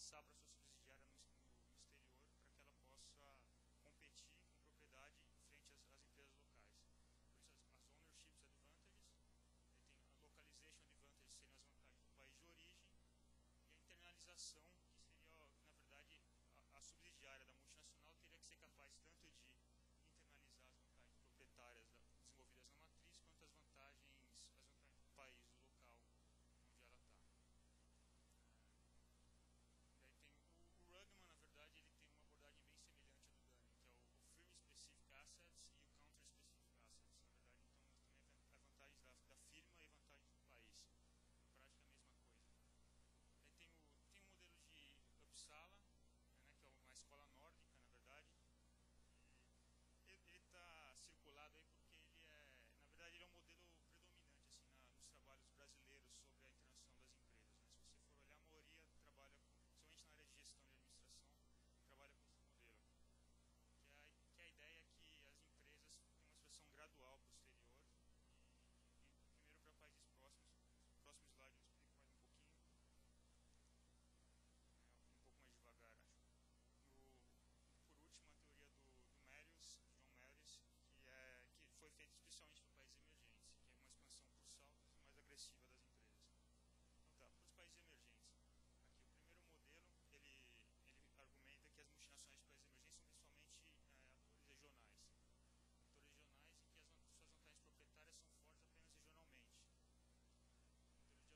passar para sua subsidiária no exterior para que ela possa competir com propriedade frente às empresas locais. Por isso, as ownership advantages, tem a localization advantages, seriam as vantagens do país de origem, e a internalização, que seria, na verdade, a subsidiária da multinacional teria que ser capaz tanto de internalizar as vantagens proprietárias desenvolvidas na matriz, quanto as vantagens do país, do local onde ela está. Daí tem o Rugman, na verdade, ele tem uma abordagem bem semelhante à do Dunning, que é o Firm Specific Assets e o Country Specific Assets. Na verdade, então, também a vantagem da firma e a vantagem do país. Na prática, a mesma coisa. Daí tem um modelo de Uppsala, né, que é uma escola nórdica, na verdade. Ele está circulado aí porque ele é, na verdade, ele é um modelo predominante assim, nos trabalhos brasileiros sobre a internacionalização das empresas. Né? Se você for olhar, a maioria trabalha, principalmente na área de gestão e administração, trabalha com esse modelo. Que é a ideia que as empresas têm uma expressão gradual para o exterior. E primeiro para países próximos. No próximo slide eu explico mais um pouquinho. Um pouco mais devagar, acho. Por último, a teoria do Marius, John Marius, que foi feita especialmente para países emergentes, que é uma expansão por saltos mais agressiva das empresas. Então tá, para os países emergentes. Aqui o primeiro modelo, ele argumenta que as multinacionais de países emergentes são principalmente atores regionais. Atores regionais e que as suas vantagens proprietárias são fortes apenas regionalmente. O modelo de Uppsala, que é a expansão primeiro para locais próximos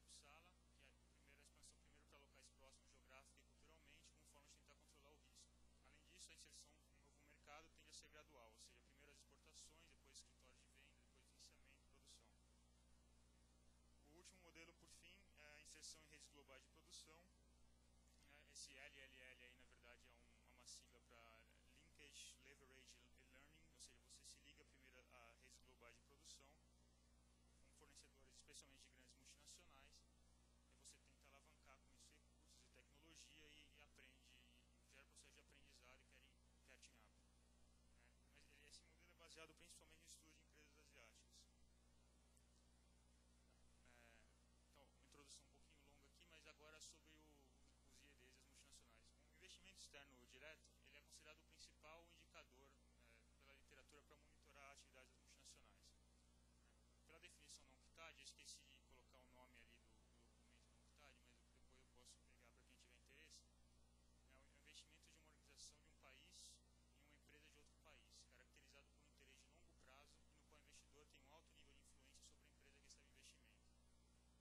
geográfica e culturalmente, como forma de tentar controlar o risco. Além disso, a inserção em novo mercado tende a ser gradual, ou seja, primeiro as exportações, depois escritórios de venda, depois licenciamento e produção. O último modelo, por fim, é a inserção em redes globais de produção. Esse LLL aí, na verdade, é uma sigla para Linkage, Leverage e Learning, ou seja, você se liga primeiro a redes globais de produção, com fornecedores especialmente de grandes multinacionais, e você tenta alavancar com isso recursos e tecnologia e aprende, e gera processo de aprendizado e catching up. Mas esse modelo é baseado principalmente no estudo de empresas asiáticas. Então, uma introdução um pouquinho longa aqui, mas agora sobre os IEDs e as multinacionais. O investimento externo direto, ele é considerado o principal indicador pela literatura para monitorar a atividade das multinacionais. Pela definição não UNCTAD, eu esqueci de colocar o nome ali do documento não UNCTAD, mas depois eu posso pegar para quem tiver interesse. É o investimento de uma organização de um país em uma empresa de outro país, caracterizado por um interesse de longo prazo e no qual o investidor tem um alto nível de influência sobre a empresa que recebe investimento.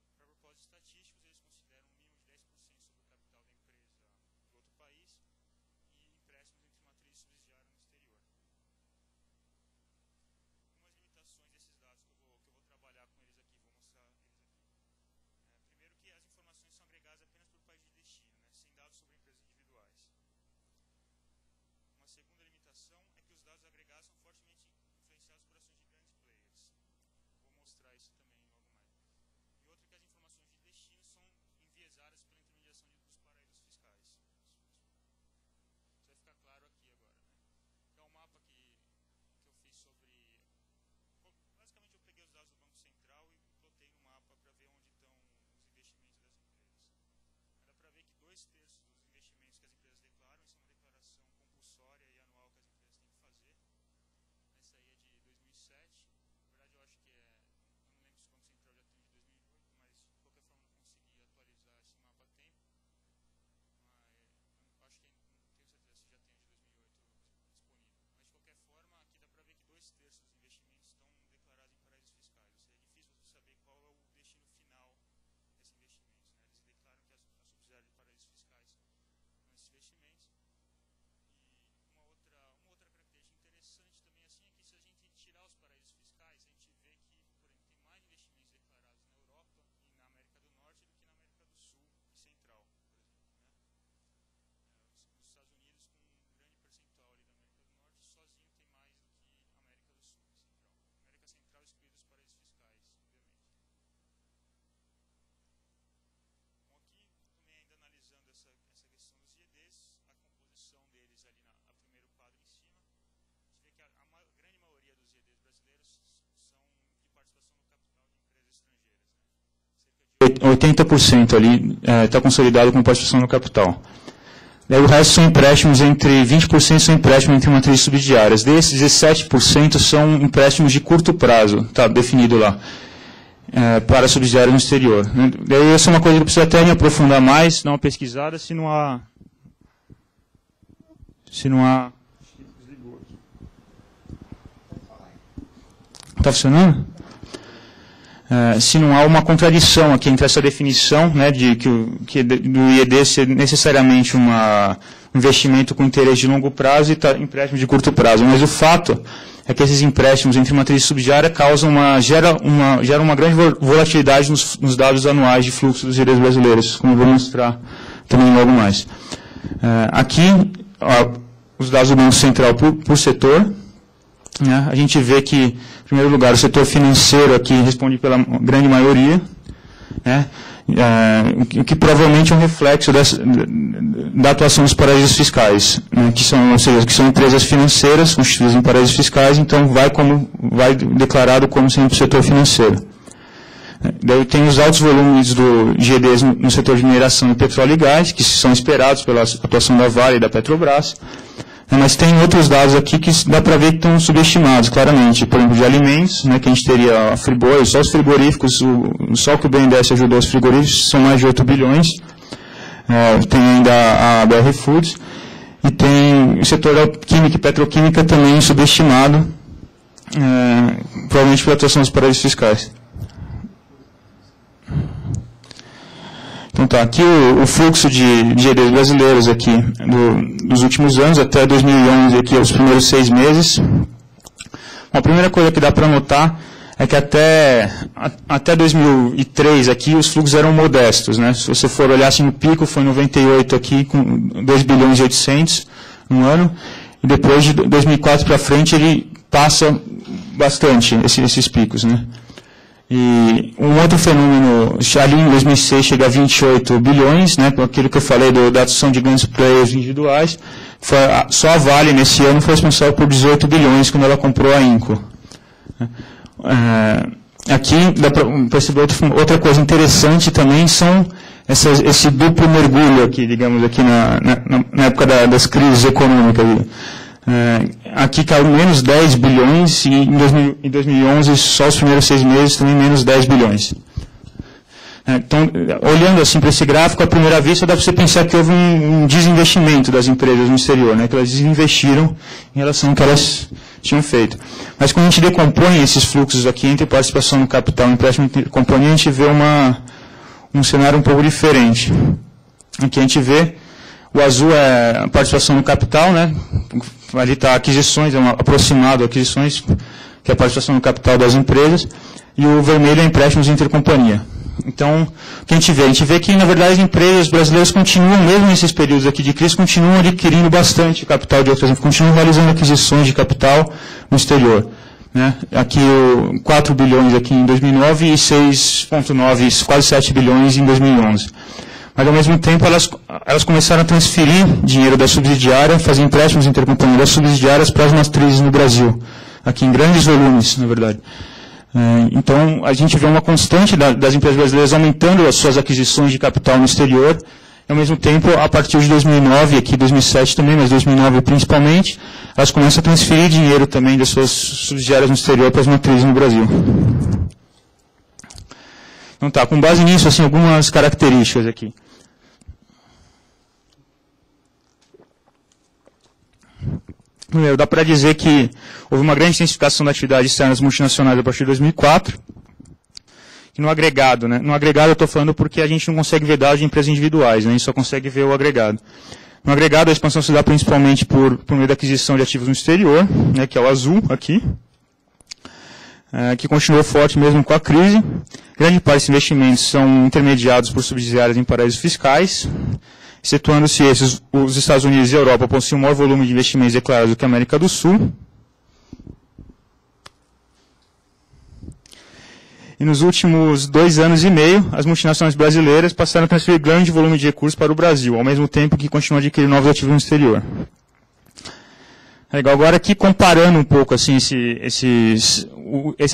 Para propósitos estatísticos, eles consideram um mínimo de 10% sobre o capital da empresa do outro país e empréstimos entre matriz e subsidiária no exterior. Algumas limitações desses dados que eu vou trabalhar com eles aqui, vou mostrar eles aqui. Primeiro que as informações são agregadas apenas por país de destino, né, sem dados sobre empresas individuais. Uma segunda limitação é que os dados agregados são fortemente influenciados por ações de grandes players. Vou mostrar isso também logo mais. E outra é que as informações de destino são enviesadas pela intermediação dos paraísos fiscais. Isso vai ficar claro aqui agora. Né? É um mapa que eu fiz sobre... Basicamente eu peguei os dados do Banco Central e plotei no mapa para ver onde estão os investimentos das empresas. Dá para ver que 2/3 dos investimentos que as empresas declaram, isso é uma declaração compulsória e anual que as empresas têm que fazer. Essa aí é de 2007. Na verdade eu acho que eu não lembro se o Banco Central já tem de 2008, mas de qualquer forma não consegui atualizar esse mapa a tempo. Mas acho que não tenho certeza se já tem de 2008 disponível. Mas de qualquer forma, aqui dá para ver que 2/3 dos investimentos estão declarados em paraísos fiscais. Ou seja, é difícil você saber qual é o destino final desses investimentos. Né? Eles declaram que a subsidiária de paraísos fiscais são esses investimentos. E uma outra característica interessante também assim é que se a gente tirar os paraísos fiscais, a gente vê que, por exemplo, tem mais investimentos declarados na Europa e na América do Norte do que na América do Sul e Central, por exemplo. Né? Os Estados Unidos, com um grande percentual ali da América do Norte, sozinho tem mais do que a América do Sul e Central. América Central excluída dos paraísos fiscais, obviamente. Bom, aqui também ainda analisando essa questão dos IEDs, a composição deles ali no primeiro quadro em cima, a gente vê que a grande maioria dos IEDs brasileiros são de participação no capital de empresas estrangeiras. Né? Cerca de 80% ali está consolidado com participação no capital. Daí o resto são empréstimos entre 20% são empréstimos entre matrizes subsidiárias. Desses, 17% são empréstimos de curto prazo, está definido lá, para subsidiárias no exterior. Daí essa é uma coisa que eu preciso até me aprofundar mais, dar uma pesquisada, se não há... Está funcionando? Se não há uma contradição aqui entre essa definição, né, que do IED ser necessariamente um investimento com interesse de longo prazo e empréstimo de curto prazo. Mas o fato é que esses empréstimos entre matriz e subsidiária geram uma grande volatilidade nos dados anuais de fluxo dos IEDs brasileiros, como eu vou mostrar também logo mais. Aqui, os dados do Banco Central por setor. A gente vê que, em primeiro lugar, o setor financeiro aqui responde pela grande maioria, o que provavelmente é um reflexo da atuação dos paraísos fiscais, que são empresas financeiras constituídas em paraísos fiscais, então vai declarado como sendo o setor financeiro. Daí tem os altos volumes do GDs no setor de mineração de petróleo e gás, que são esperados pela atuação da Vale e da Petrobras. Mas tem outros dados aqui que dá para ver que estão subestimados, claramente. Por exemplo, de alimentos, que a gente teria a Friboi, só os frigoríficos, só o que o BNDES ajudou os frigoríficos, são mais de 8 bilhões. Tem ainda a BR Foods. E tem o setor da química e petroquímica também subestimado, provavelmente pela atuação dos paraísos fiscais. Então tá, aqui o fluxo de GDs brasileiros aqui dos últimos anos, até 2011, aqui os primeiros 6 meses. A primeira coisa que dá para notar é que até 2003 aqui os fluxos eram modestos, né? Se você for olhar assim, o pico foi em 98 aqui, com 2 bilhões e 800 no ano, e depois de 2004 para frente ele passa bastante esses picos, né? E um outro fenômeno, ali em 2006 chega a 28 bilhões, né, aquilo que eu falei da ação de grandes players individuais, só a Vale nesse ano foi responsável por 18 bilhões quando ela comprou a Inco. Aqui dá para perceber outra coisa interessante também, são esse duplo mergulho aqui, digamos, aqui na época das crises econômicas. Aqui caiu menos 10 bilhões e em 2011, só os primeiros 6 meses, também menos 10 bilhões. Então, olhando assim para esse gráfico, à primeira vista, dá para você pensar que houve um desinvestimento das empresas no exterior, que elas desinvestiram em relação ao que elas tinham feito. Mas quando a gente decompõe esses fluxos aqui entre participação no capital e empréstimo intercompania, a gente vê um cenário um pouco diferente. Aqui a gente vê, o azul é a participação no capital, ali está aquisições, aproximado aquisições, que é a participação no capital das empresas, e o vermelho é empréstimos intercompanhia. Então, o que a gente vê? A gente vê que, na verdade, as empresas brasileiras continuam, mesmo nesses períodos aqui de crise, continuam adquirindo bastante capital de outras empresas, continuam realizando aquisições de capital no exterior. Aqui, 4 bilhões aqui em 2009 e 6,9, quase 7 bilhões em 2011. Mas, ao mesmo tempo, elas começaram a transferir dinheiro da subsidiária, fazer empréstimos intercompania das subsidiárias para as matrizes no Brasil, aqui em grandes volumes, na verdade. Então, a gente vê uma constante das empresas brasileiras aumentando as suas aquisições de capital no exterior, e, ao mesmo tempo, a partir de 2009, aqui 2007 também, mas 2009 principalmente, elas começam a transferir dinheiro também das suas subsidiárias no exterior para as matrizes no Brasil. Então, tá, com base nisso, assim, algumas características aqui. Primeiro, dá para dizer que houve uma grande intensificação da atividade externa das multinacionais a partir de 2004. E no agregado, no agregado eu estou falando porque a gente não consegue ver dados de empresas individuais, a gente só consegue ver o agregado. No agregado, a expansão se dá principalmente por meio da aquisição de ativos no exterior, que é o azul aqui, que continuou forte mesmo com a crise. Grande parte desses investimentos são intermediados por subsidiárias em paraísos fiscais, excetuando-se esses, os Estados Unidos e a Europa possuem o maior volume de investimentos declarados do que a América do Sul. E nos últimos 2 anos e meio, as multinacionais brasileiras passaram a transferir grande volume de recursos para o Brasil, ao mesmo tempo que continuam adquirindo novos ativos no exterior. Legal, agora aqui comparando um pouco, assim, esse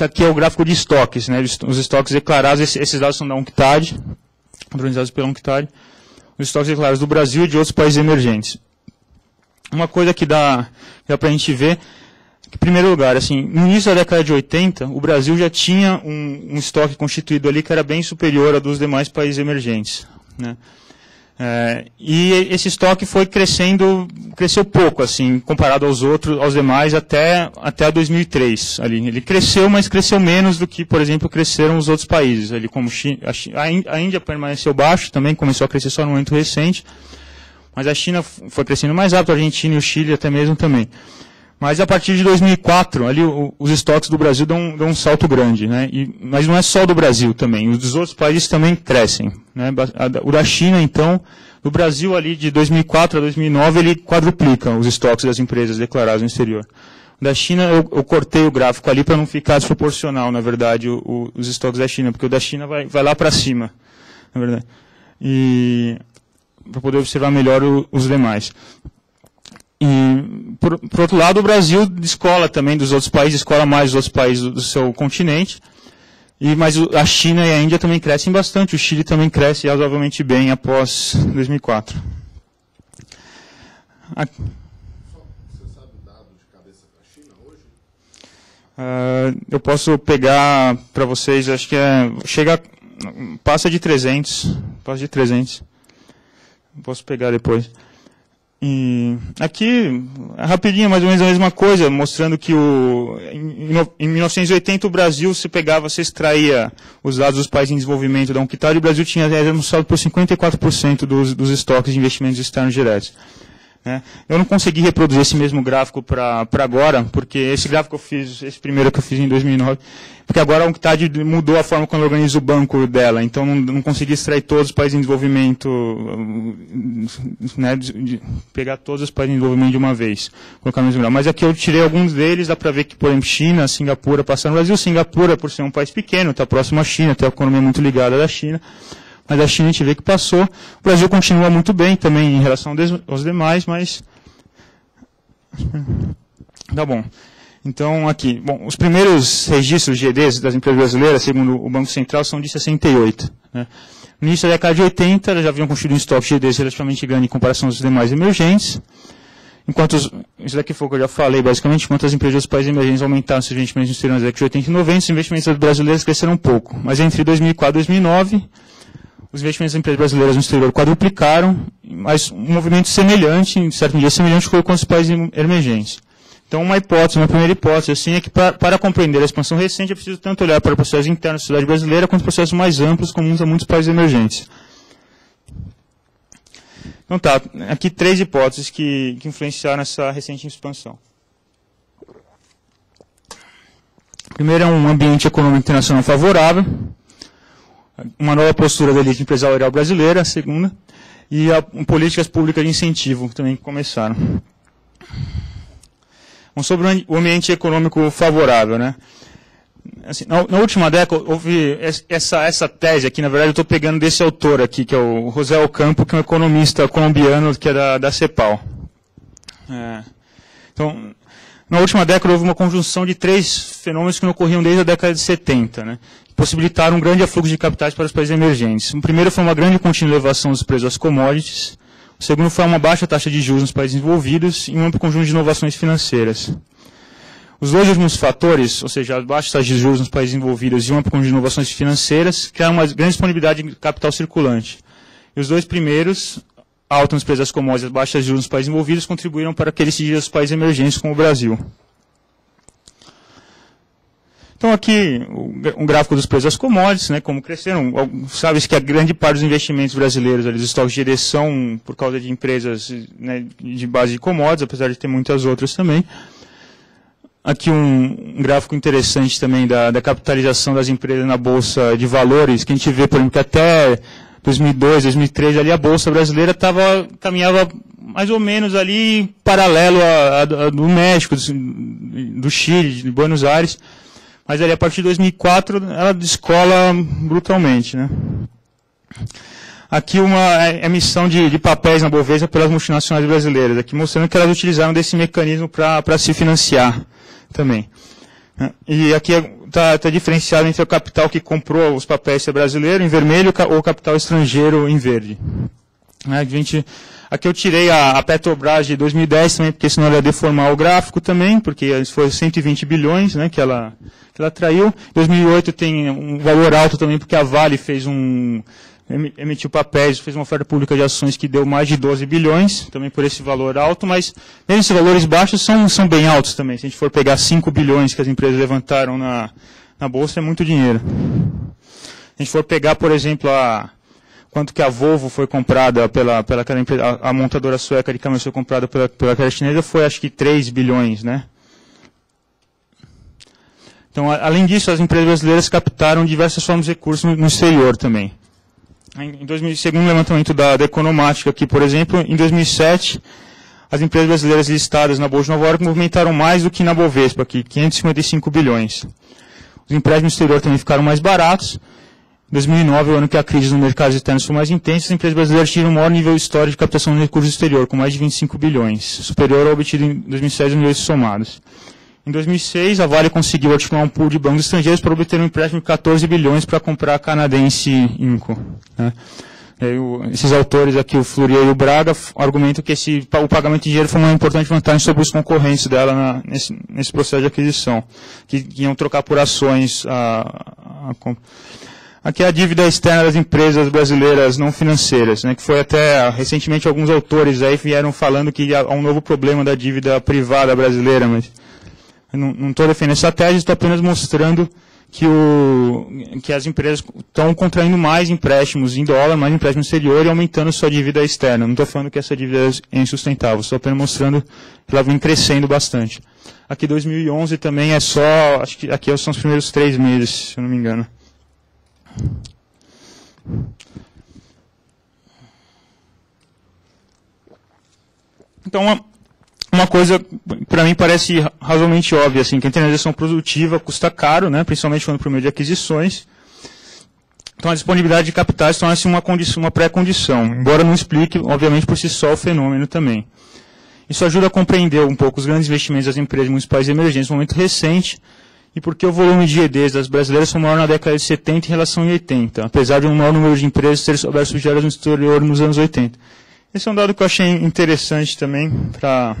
aqui é o gráfico de estoques, os estoques declarados, esses dados são da UNCTAD, padronizados pela UNCTAD. os estoques declarados do Brasil e de outros países emergentes. Uma coisa que dá para a gente ver, que, em primeiro lugar, assim, no início da década de 80, o Brasil já tinha um estoque constituído ali que era bem superior ao dos demais países emergentes, né? E esse estoque foi cresceu pouco, assim, comparado aos demais, até 2003. Ali. Ele cresceu, mas cresceu menos do que, por exemplo, cresceram os outros países. Ali, como a Índia permaneceu baixo, também começou a crescer só no momento recente, mas a China foi crescendo mais rápido, a Argentina e o Chile até mesmo também. Mas a partir de 2004, ali, os estoques do Brasil dão um salto grande, né? Mas não é só do Brasil também, os dos outros países também crescem, né? O da China, então, do Brasil ali de 2004 a 2009, ele quadruplica os estoques das empresas declaradas no exterior. O da China, eu cortei o gráfico ali para não ficar desproporcional, na verdade, os estoques da China, porque o da China vai lá para cima, na verdade. E para poder observar melhor os demais. E, por outro lado, o Brasil descola também dos outros países, descola mais dos outros países do seu continente, mas a China e a Índia também crescem bastante, o Chile também cresce razoavelmente bem após 2004. Você sabe o dado de cabeça para a China hoje? Eu posso pegar para vocês, acho que passa de 300, posso pegar depois. E aqui, rapidinho, mais ou menos a mesma coisa, mostrando que em 1980 o Brasil se extraía os dados dos países em desenvolvimento da UNCTAD, e o Brasil era anunciado por 54% dos estoques de investimentos externos diretos. Eu não consegui reproduzir esse mesmo gráfico para agora, porque esse gráfico esse primeiro que eu fiz em 2009, porque agora a UNCTAD mudou a forma como organiza o banco dela, então não consegui extrair todos os países em desenvolvimento, né, pegar todos os países em desenvolvimento de uma vez, colocar no mesmo gráfico. Mas aqui eu tirei alguns deles, dá para ver que, por exemplo, China, Singapura passaram no Brasil. Singapura, por ser um país pequeno, está próximo à China, tem a economia muito ligada da China, mas a China a gente vê que passou. O Brasil continua muito bem também em relação aos demais, mas... Tá bom. Então, aqui, os primeiros registros GDs das empresas brasileiras, segundo o Banco Central, são de 68. Né? No início da década de 80, elas já haviam construído um estoque de GDs relativamente grande em comparação aos demais emergentes. Enquanto isso daqui foi o que eu já falei, basicamente, enquanto as empresas dos países emergentes aumentaram seus investimentos no exterior nas décadas de 80 e 90, os investimentos brasileiros cresceram um pouco. Mas entre 2004 e 2009... os investimentos das empresas brasileiras no exterior quadruplicaram, mas um movimento semelhante, em certo nível semelhante, ocorreu com os países emergentes. Então, uma primeira hipótese, assim, é que para compreender a expansão recente, é preciso tanto olhar para processos internos da sociedade brasileira, quanto processos mais amplos, comuns a muitos países emergentes. Então, tá, aqui 3 hipóteses que influenciaram essa recente expansão. Primeiro é um ambiente econômico internacional favorável, uma nova postura da elite empresarial brasileira, a segunda, e políticas públicas de incentivo também que começaram. Sobre o ambiente econômico favorável, né? Assim, na última década, houve essa tese aqui, na verdade, eu estou pegando desse autor aqui, que é o José Ocampo, que é um economista colombiano, que é da CEPAL. Então, na última década, houve uma conjunção de 3 fenômenos que não ocorriam desde a década de 70, né? Possibilitaram um grande afluxo de capitais para os países emergentes. O primeiro foi uma grande contínua elevação dos preços das commodities. O segundo foi uma baixa taxa de juros nos países envolvidos e um amplo conjunto de inovações financeiras. Os 2 últimos fatores, ou seja, a baixa taxa de juros nos países envolvidos e um amplo conjunto de inovações financeiras, criaram uma grande disponibilidade de capital circulante. E os 2 primeiros, alta nos preços das commodities e baixa de juros nos países envolvidos, contribuíram para que ele se os países emergentes como o Brasil. Então, aqui, um gráfico dos preços das commodities, né, como cresceram. Sabe-se que a grande parte dos investimentos brasileiros, ali, dos estoques de GD, são por causa de empresas, né, de base de commodities, apesar de ter muitas outras também. Aqui um gráfico interessante também da capitalização das empresas na Bolsa de Valores, que a gente vê, por exemplo, que até 2002, 2003, ali a Bolsa brasileira caminhava mais ou menos ali paralelo a do México, do Chile, de Buenos Aires. Mas ali, a partir de 2004, ela descola brutalmente, né? Aqui uma emissão de papéis na Bovespa pelas multinacionais brasileiras, aqui mostrando que elas utilizaram desse mecanismo para se financiar também. E aqui está diferenciado entre o capital que comprou os papéis brasileiros em vermelho ou o capital estrangeiro em verde. Aqui eu tirei a Petrobras de 2010 também, porque senão ela ia deformar o gráfico também, porque foi 120 bilhões, né, que ela atraiu. Em 2008 tem um valor alto também, porque a Vale emitiu papéis, fez uma oferta pública de ações que deu mais de 12 bilhões, também por esse valor alto, mas mesmo esses valores baixos são bem altos também. Se a gente for pegar 5 bilhões que as empresas levantaram na Bolsa, é muito dinheiro. Se a gente for pegar, por exemplo, quanto que a Volvo foi comprada pela aquela empresa, a montadora sueca de caminhões foi comprada pela chinesa, foi acho que 3 bilhões, né? Então, além disso, as empresas brasileiras captaram diversas formas de recursos no exterior também. Segundo o levantamento da Economática aqui, por exemplo, em 2007, as empresas brasileiras listadas na Bolsa de Nova York movimentaram mais do que na Bovespa, aqui, 555 bilhões. Os empréstimos no exterior também ficaram mais baratos. Em 2009, o ano que a crise nos mercados externos foi mais intensa, as empresas brasileiras tinham o maior nível histórico de captação de recursos do exterior, com mais de 25 bilhões, superior ao obtido em 2007 e 2008 somados. Em 2006, a Vale conseguiu articular um pool de bancos estrangeiros para obter um empréstimo de 14 bilhões para comprar a canadense Inco. Né? Esses autores aqui, o Flurier e o Braga, argumentam que o pagamento de dinheiro foi uma importante vantagem sobre os concorrentes dela nesse processo de aquisição, que iam trocar por ações a compra. Aqui é a dívida externa das empresas brasileiras não financeiras, né, que foi até recentemente alguns autores aí vieram falando que há um novo problema da dívida privada brasileira, mas eu não estou defendendo essa tese, estou apenas mostrando que as empresas estão contraindo mais empréstimos em dólar, mais empréstimos no exterior e aumentando sua dívida externa. Não estou falando que essa dívida é insustentável, estou apenas mostrando que ela vem crescendo bastante. Aqui 2011 também é só, acho que aqui são os primeiros 3 meses, se eu não me engano. Então, uma coisa, para mim, parece razoavelmente óbvia, assim, que a internalização produtiva custa caro, né, principalmente quando por meio de aquisições. Então, a disponibilidade de capitais torna-se uma pré-condição, embora não explique, obviamente, por si só o fenômeno também. Isso ajuda a compreender um pouco os grandes investimentos das empresas municipais emergentes no momento recente, e porque o volume de EDs das brasileiras foi maior na década de 70 em relação a 80, apesar de um maior número de empresas terem sobrado subsidiárias no exterior nos anos 80. Esse é um dado que eu achei interessante também para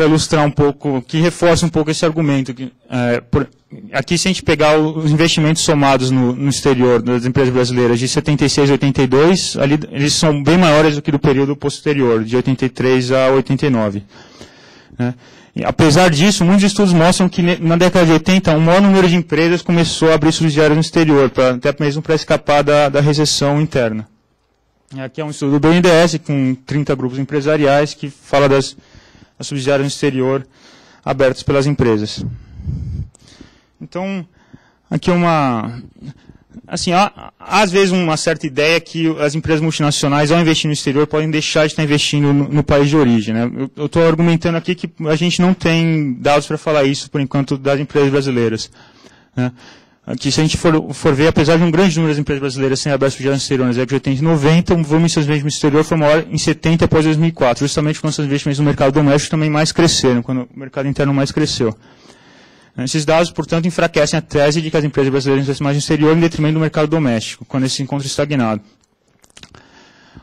ilustrar um pouco, que reforça um pouco esse argumento. Aqui, se a gente pegar os investimentos somados no exterior das empresas brasileiras de 76 a 82, ali, eles são bem maiores do que do período posterior, de 83 a 89. Né? Apesar disso, muitos estudos mostram que na década de 80, um maior número de empresas começou a abrir subsidiárias no exterior, até mesmo para escapar da recessão interna. Aqui é um estudo do BNDES, com 30 grupos empresariais, que fala das subsidiárias no exterior abertas pelas empresas. Então, aqui assim, há às vezes uma certa ideia que as empresas multinacionais, ao investir no exterior, podem deixar de estar investindo no país de origem. Né? Eu estou argumentando aqui que a gente não tem dados para falar isso, por enquanto, das empresas brasileiras. Né? Aqui, se a gente for ver, apesar de um grande número das empresas brasileiras serem abertas já no exterior nas décadas de 80 e 90, o volume de seus investimentos no exterior foi maior em 70 após 2004, justamente quando seus investimentos no mercado doméstico também mais cresceram, quando o mercado interno mais cresceu. Esses dados, portanto, enfraquecem a tese de que as empresas brasileiras investem mais no exterior em detrimento do mercado doméstico, quando esse se encontra estagnado.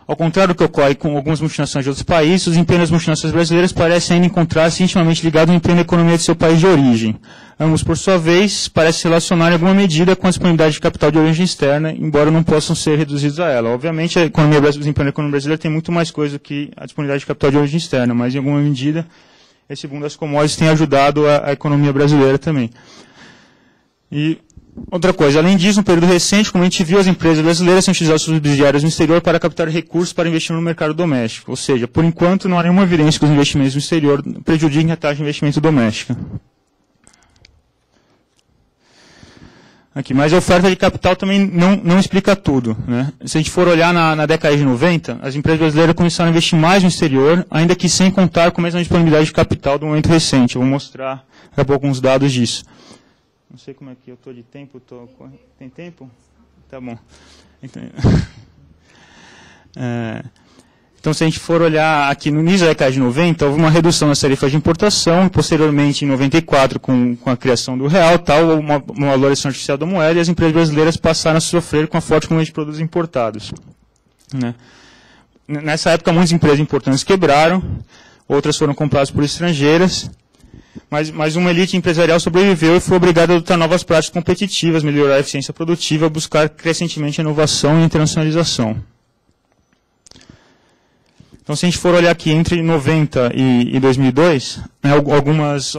Ao contrário do que ocorre com algumas multinacionais de outros países, os empenhos das multinacionais brasileiras parecem ainda encontrar-se intimamente ligados ao empenho da economia de seu país de origem. Ambos, por sua vez, parecem se relacionar em alguma medida com a disponibilidade de capital de origem externa, embora não possam ser reduzidos a ela. Obviamente, o desempenho da economia brasileira tem muito mais coisa do que a disponibilidade de capital de origem externa, mas, em alguma medida, esse boom das commodities tem ajudado a economia brasileira também. E outra coisa, além disso, no período recente, como a gente viu, as empresas brasileiras têm utilizado suas subsidiárias no exterior para captar recursos para investir no mercado doméstico. Ou seja, por enquanto, não há nenhuma evidência que os investimentos no exterior prejudiquem a taxa de investimento doméstica. Aqui, mas a oferta de capital também não explica tudo. Né? Se a gente for olhar na década de 90, as empresas brasileiras começaram a investir mais no exterior, ainda que sem contar com a mesma disponibilidade de capital do momento recente. Eu vou mostrar daqui a pouco alguns dados disso. Não sei como é que eu estou de tempo. Tem tempo? Tá bom. Então, se a gente for olhar aqui no início da década de 90, houve uma redução nas tarifas de importação, e posteriormente, em 94, com a criação do real, uma valorização artificial da moeda, e as empresas brasileiras passaram a sofrer com a forte componente de produtos importados. né? Nessa época, muitas empresas importantes quebraram, outras foram compradas por estrangeiras, mas uma elite empresarial sobreviveu e foi obrigada a adotar novas práticas competitivas, melhorar a eficiência produtiva, buscar crescentemente a inovação e a internacionalização. Então, se a gente for olhar aqui entre 90 e 2002, né, algumas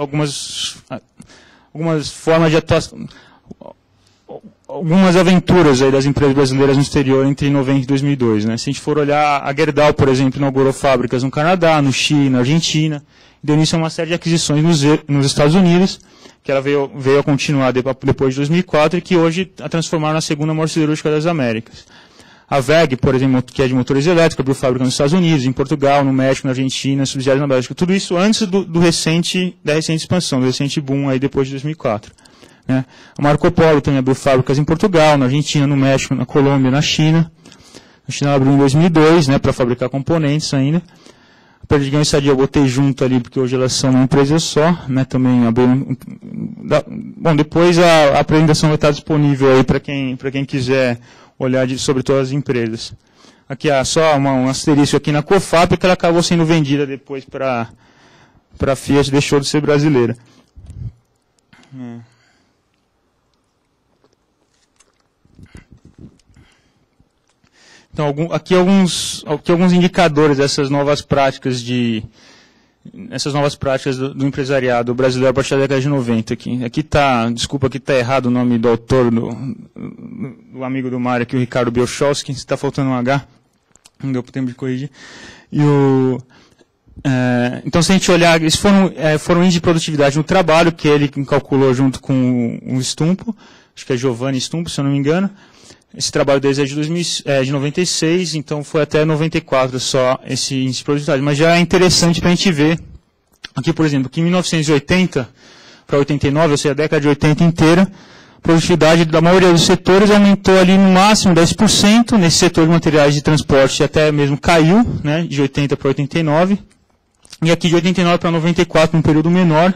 formas de atuação, algumas aventuras aí das empresas brasileiras no exterior entre 90 e 2002. Né? Se a gente for olhar, a Gerdau, por exemplo, inaugurou fábricas no Canadá, no Chile, na Argentina, deu início a uma série de aquisições nos Estados Unidos, que ela veio a continuar depois de 2004 e que hoje a transformaram na segunda maior siderúrgica das Américas. A WEG, por exemplo, que é de motores elétricos, abriu fábrica nos Estados Unidos, em Portugal, no México, na Argentina, subsidiárias na Bélgica. Tudo isso antes da recente expansão, do recente boom aí depois de 2004. Né? A Marco Polo também abriu fábricas em Portugal, na Argentina, no México, na Colômbia, na China. A China ela abriu em 2002, né, para fabricar componentes ainda. A Perdigão e Sadia eu botei junto ali, porque hoje elas são uma empresa só. Né, também abriram. Bom, depois a apresentação vai estar disponível aí para quem quiser olhar sobre todas as empresas. Aqui só um asterisco aqui na Cofap, que ela acabou sendo vendida depois para a Fiat, deixou de ser brasileira. Então, aqui alguns indicadores dessas novas práticas do empresariado brasileiro a partir da década de 90. Aqui está, desculpa, aqui está errado o nome do autor, do amigo do Mário aqui, o Ricardo Biocholski, está faltando um H, não deu tempo de corrigir. Então, se a gente olhar, eles foram índices de produtividade no trabalho, que ele calculou junto com o Stumpo, acho que é Giovanni Stumpo, se eu não me engano. Esse trabalho deles é de 96, então foi até 94 só esse índice de produtividade. Mas já é interessante para a gente ver, aqui, por exemplo, que em 1980 para 89, ou seja, a década de 80 inteira, a produtividade da maioria dos setores aumentou ali no máximo 10%, nesse setor de materiais de transporte até mesmo caiu, né, de 80 para 89, e aqui de 89 para 94, num período menor,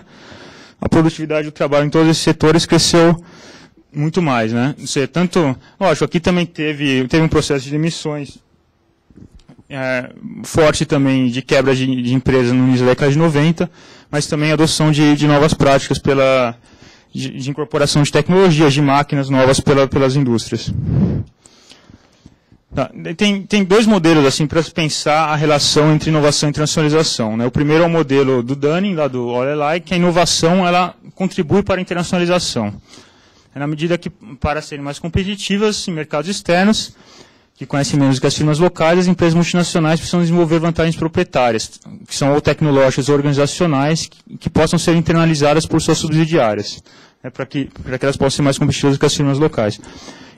a produtividade do trabalho em todos esses setores cresceu muito mais, né? Lógico, aqui também teve um processo de demissões forte também de quebra de empresas no início da década de 90, mas também adoção de novas práticas de incorporação de tecnologias, de máquinas novas pelas indústrias. Tá. Tem dois modelos assim para se pensar a relação entre inovação e internacionalização. Né? O primeiro é o modelo do Dunning, lá do Olelai, que a inovação ela contribui para a internacionalização. Na medida que, para serem mais competitivas em mercados externos, que conhecem menos que as firmas locais, as empresas multinacionais precisam desenvolver vantagens proprietárias, que são ou tecnológicas ou organizacionais, que possam ser internalizadas por suas subsidiárias, né, para que elas possam ser mais competitivas que as firmas locais.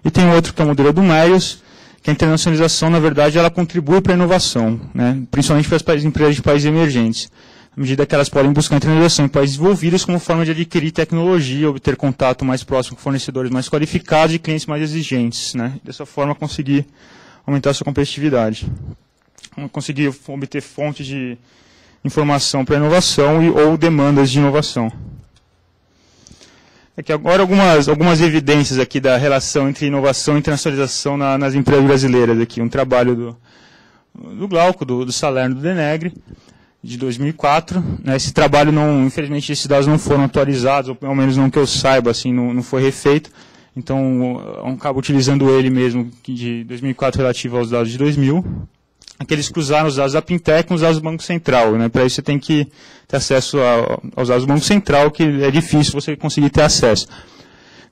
E tem outro, que é o modelo do Melius, que a internacionalização, na verdade, ela contribui para a inovação, né, principalmente para as empresas de países emergentes, à medida que elas podem buscar internalização em países desenvolvidos como forma de adquirir tecnologia, obter contato mais próximo com fornecedores mais qualificados e clientes mais exigentes. Né? Dessa forma, conseguir aumentar a sua competitividade. Conseguir obter fontes de informação para inovação ou demandas de inovação. Aqui agora algumas evidências aqui da relação entre inovação e internacionalização nas empresas brasileiras. Aqui, um trabalho do Glauco, do Salerno, do Denegre, de 2004. Né, esse trabalho, infelizmente, esses dados não foram atualizados, ou pelo menos não que eu saiba, assim, não foi refeito. Então, eu acabo utilizando ele mesmo, de 2004 relativo aos dados de 2000. Aqui eles cruzaram os dados da Pintec com os dados do Banco Central. Né, para isso você tem que ter acesso aos dados do Banco Central, que é difícil você conseguir ter acesso.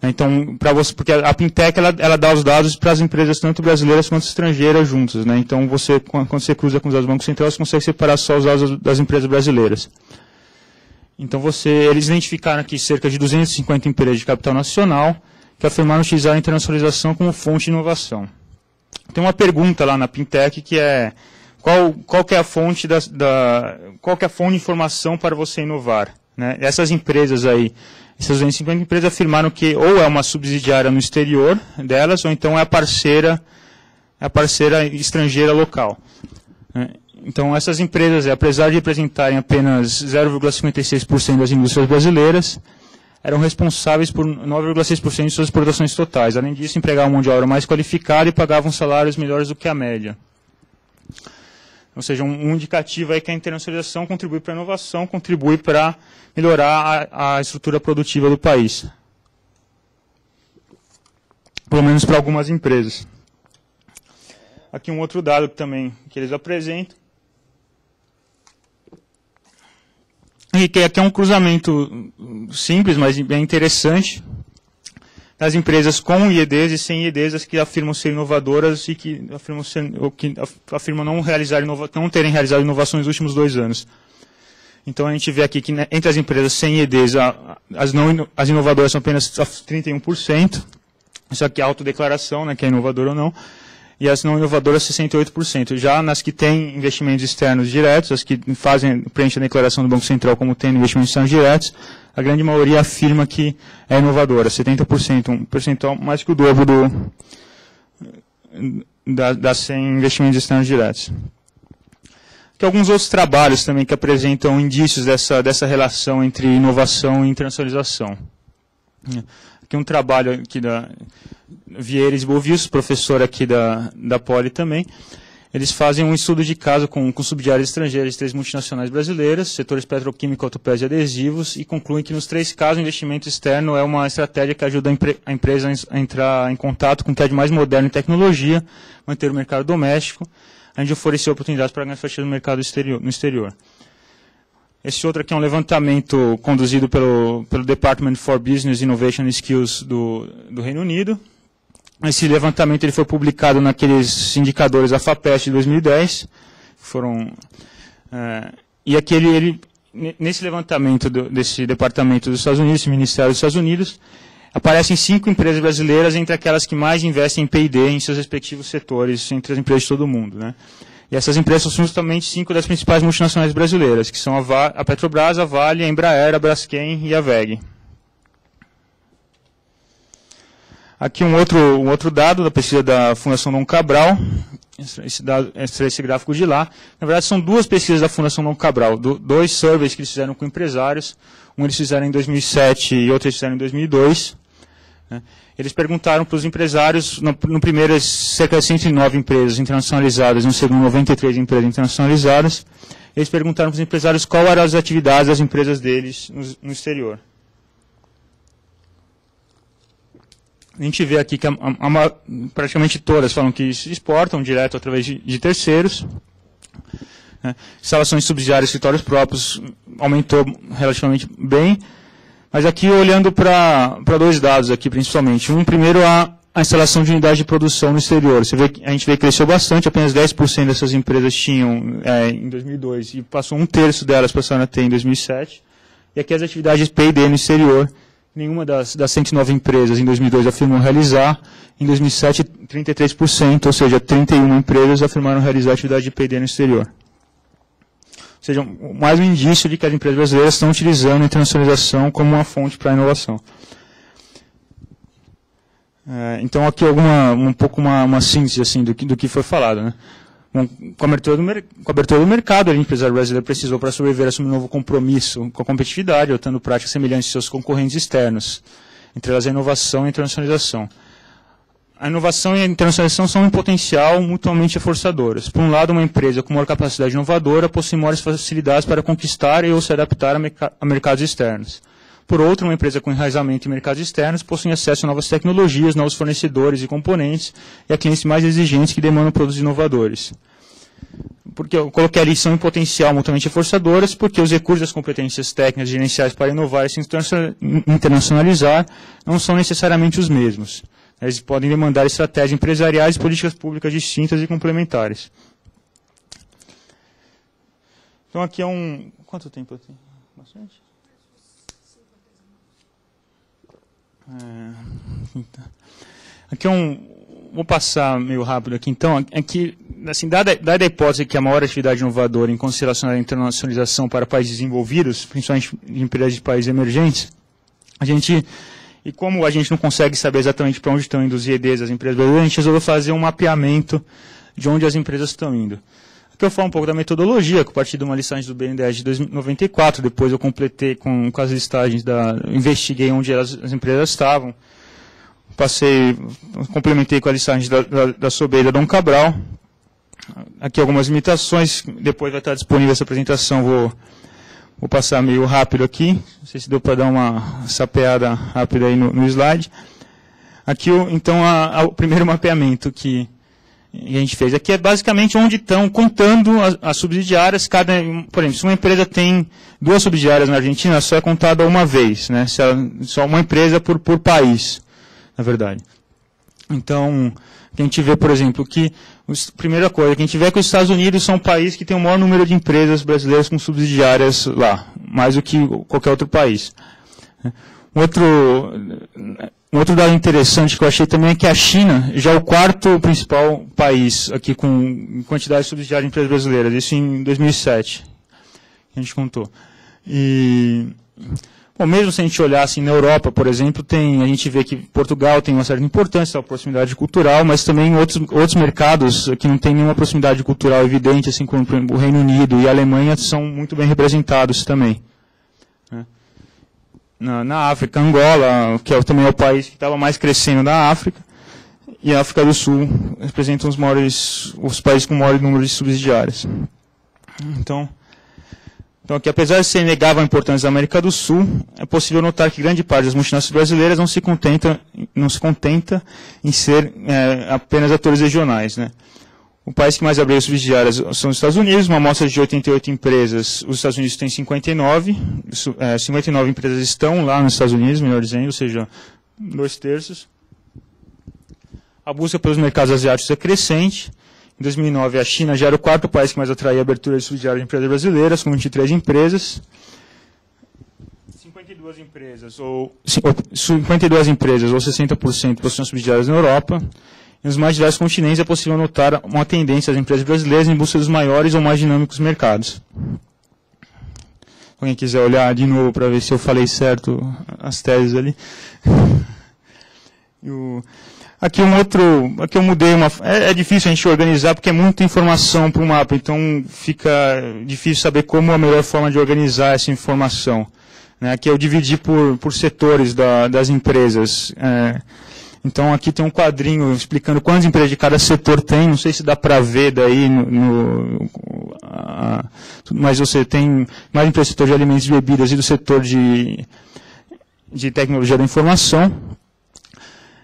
Então, porque a Pintec ela dá os dados para as empresas tanto brasileiras quanto estrangeiras juntas. Né? Então, quando você cruza com os dados do Banco Central, você consegue separar só os dados das empresas brasileiras. Então, eles identificaram aqui cerca de 250 empresas de capital nacional que afirmaram utilizar a internacionalização como fonte de inovação. Tem uma pergunta lá na Pintec que é qual que é a fonte qual que é a fonte de informação para você inovar? Né? Essas empresas aí, essas 250 empresas afirmaram que ou é uma subsidiária no exterior delas, ou então é a parceira estrangeira local. Né? Então, essas empresas, apesar de representarem apenas 0,56% das indústrias brasileiras, eram responsáveis por 9,6% de suas exportações totais. Além disso, empregavam mão de obra mais qualificada e pagavam salários melhores do que a média. Ou seja, um indicativo aí que a internacionalização contribui para a inovação, contribui para melhorar a estrutura produtiva do país. Pelo menos para algumas empresas. Aqui um outro dado também que eles apresentam. E que aqui é um cruzamento simples, mas bem interessante, das empresas com IEDs e sem IEDs, as que afirmam ser inovadoras e que afirmam não terem realizado inovações nos últimos 2 anos. Então a gente vê aqui que entre as empresas sem IEDs, as inovadoras são apenas 31%, isso aqui é autodeclaração, né, que é inovadora ou não, e as não inovadoras 68%. Já nas que têm investimentos externos diretos, as que preenchem a declaração do Banco Central como tendo investimentos externos diretos, a grande maioria afirma que é inovadora, 70%, um percentual mais que o dobro das sem investimentos externos diretos. Aqui alguns outros trabalhos também que apresentam indícios dessa relação entre inovação e internacionalização. Aqui um trabalho aqui da Vieira Bovius, professor aqui da Poli também. Eles fazem um estudo de caso com subsidiárias estrangeiras de 3 multinacionais brasileiras, setores petroquímico, autopeças e adesivos, e concluem que nos 3 casos o investimento externo é uma estratégia que ajuda a empresa a entrar em contato com o que é de mais moderno em tecnologia, manter o mercado doméstico, além de oferecer oportunidades para ganhar fatia no mercado no exterior. Esse outro aqui é um levantamento conduzido pelo Department for Business Innovation and Skills do Reino Unido. Esse levantamento ele foi publicado naqueles indicadores da FAPEST de 2010. E aqui nesse levantamento desse departamento dos Estados Unidos, esse Ministério dos Estados Unidos, aparecem 5 empresas brasileiras entre aquelas que mais investem em P&D em seus respectivos setores, entre as empresas de todo o mundo, né? E essas empresas são justamente 5 das principais multinacionais brasileiras, que são a Petrobras, a Vale, a Embraer, a Braskem e a WEG. Aqui um outro dado da pesquisa da Fundação Dom Cabral, esse gráfico de lá. Na verdade, são 2 pesquisas da Fundação Dom Cabral, 2 surveys que eles fizeram com empresários, um eles fizeram em 2007 e outro eles fizeram em 2002. Né? Eles perguntaram para os empresários, no primeiro, cerca de 109 empresas internacionalizadas, no segundo, 93 empresas internacionalizadas. Eles perguntaram para os empresários qual eram as atividades das empresas deles no exterior. A gente vê aqui que praticamente todas falam que se exportam direto através de terceiros. Né? Instalações subsidiárias, escritórios próprios, aumentou relativamente bem. Mas aqui olhando para 2 dados aqui principalmente. Primeiro a instalação de unidade de produção no exterior. A gente vê que cresceu bastante, apenas 10% dessas empresas tinham em 2002 e passou 1/3 delas passaram a ter em 2007. E aqui as atividades de P&D no exterior, nenhuma das 109 empresas em 2002 afirmou realizar, em 2007 33%, ou seja, 31 empresas afirmaram realizar atividade de P&D no exterior. Ou seja, mais um indício de que as empresas brasileiras estão utilizando a internacionalização como uma fonte para a inovação. Então, aqui um pouco uma síntese assim, do que foi falado. Né? Bom, com a abertura do mercado, a empresa brasileira precisou, para sobreviver, assumir um novo compromisso com a competitividade, adotando práticas semelhantes de seus concorrentes externos, entre elas a inovação e a internacionalização. A inovação e a internacionalização são em potencial mutuamente reforçadoras. Por um lado, uma empresa com maior capacidade inovadora possui maiores facilidades para conquistar e ou se adaptar a mercados externos. Por outro, uma empresa com enraizamento em mercados externos possui acesso a novas tecnologias, novos fornecedores e componentes e a clientes mais exigentes que demandam produtos inovadores. Porque eu coloquei ali são em potencial mutuamente reforçadoras, porque os recursos e as competências técnicas e gerenciais para inovar e se internacionalizar não são necessariamente os mesmos. Eles podem demandar estratégias empresariais e políticas públicas distintas e complementares. Então aqui é quanto tempo eu tenho? Bastante? Aqui vou passar meio rápido aqui. Então, aqui, assim, dada a hipótese que a maior atividade inovadora em consideração da internacionalização para países desenvolvidos, principalmente empresas de países emergentes, e como a gente não consegue saber exatamente para onde estão indo os IEDs das empresas brasileiras, a gente resolveu fazer um mapeamento de onde as empresas estão indo. Aqui eu falo um pouco da metodologia, que eu parti de uma listagem do BNDES de 94, depois eu completei com as listagens investiguei onde as empresas estavam, complementei com a listagem da Sobeira Dom Cabral, aqui algumas limitações, depois vai estar disponível essa apresentação, vou passar meio rápido aqui, não sei se deu para dar uma sapeada rápida aí no slide. Aqui, então, o primeiro mapeamento que a gente fez. Aqui é basicamente onde estão contando as subsidiárias. Por exemplo, se uma empresa tem 2 subsidiárias na Argentina, só é contada uma vez, né? Só uma empresa por país, na verdade. Então, a gente vê, por exemplo, que, primeira coisa, que a gente vê que os Estados Unidos são um país que tem o maior número de empresas brasileiras com subsidiárias lá, mais do que qualquer outro país. Um outro dado interessante que eu achei também é que a China já é o 4º principal país aqui com quantidade de subsidiárias de empresas brasileiras, isso em 2007, que a gente contou. Bom, mesmo se a gente olhar assim, na Europa, por exemplo, a gente vê que Portugal tem uma certa importância, a proximidade cultural, mas também outros mercados que não tem nenhuma proximidade cultural evidente, assim como o Reino Unido e a Alemanha, são muito bem representados também. Na África, Angola, que também é o país que estava mais crescendo da África, e a África do Sul representam os países com o maior número de subsidiárias. Então aqui, apesar de ser inegável a importância da América do Sul, é possível notar que grande parte das multinacionais brasileiras não se contenta em ser apenas atores regionais, né? O país que mais abriu subsidiárias são os Estados Unidos, uma amostra de 88 empresas. Os Estados Unidos têm 59, 59 empresas estão lá nos Estados Unidos, melhor dizendo, ou seja, 2/3. A busca pelos mercados asiáticos é crescente. Em 2009, a China já era o 4º país que mais atraía a abertura de subsidiárias de empresas brasileiras, com 23 empresas. 52 empresas, ou 60%, possuem subsidiárias na Europa. Nos mais diversos continentes é possível notar uma tendência das empresas brasileiras em busca dos maiores ou mais dinâmicos mercados. Se alguém quiser olhar de novo para ver se eu falei certo as teses ali. Aqui eu mudei é difícil a gente organizar porque é muita informação para o mapa, então fica difícil saber como a melhor forma de organizar essa informação. Aqui eu dividi por setores das empresas. Então aqui tem um quadrinho explicando quantas empresas de cada setor tem, não sei se dá para ver daí, mas você tem mais empresas do setor de alimentos e bebidas e do setor de tecnologia da informação.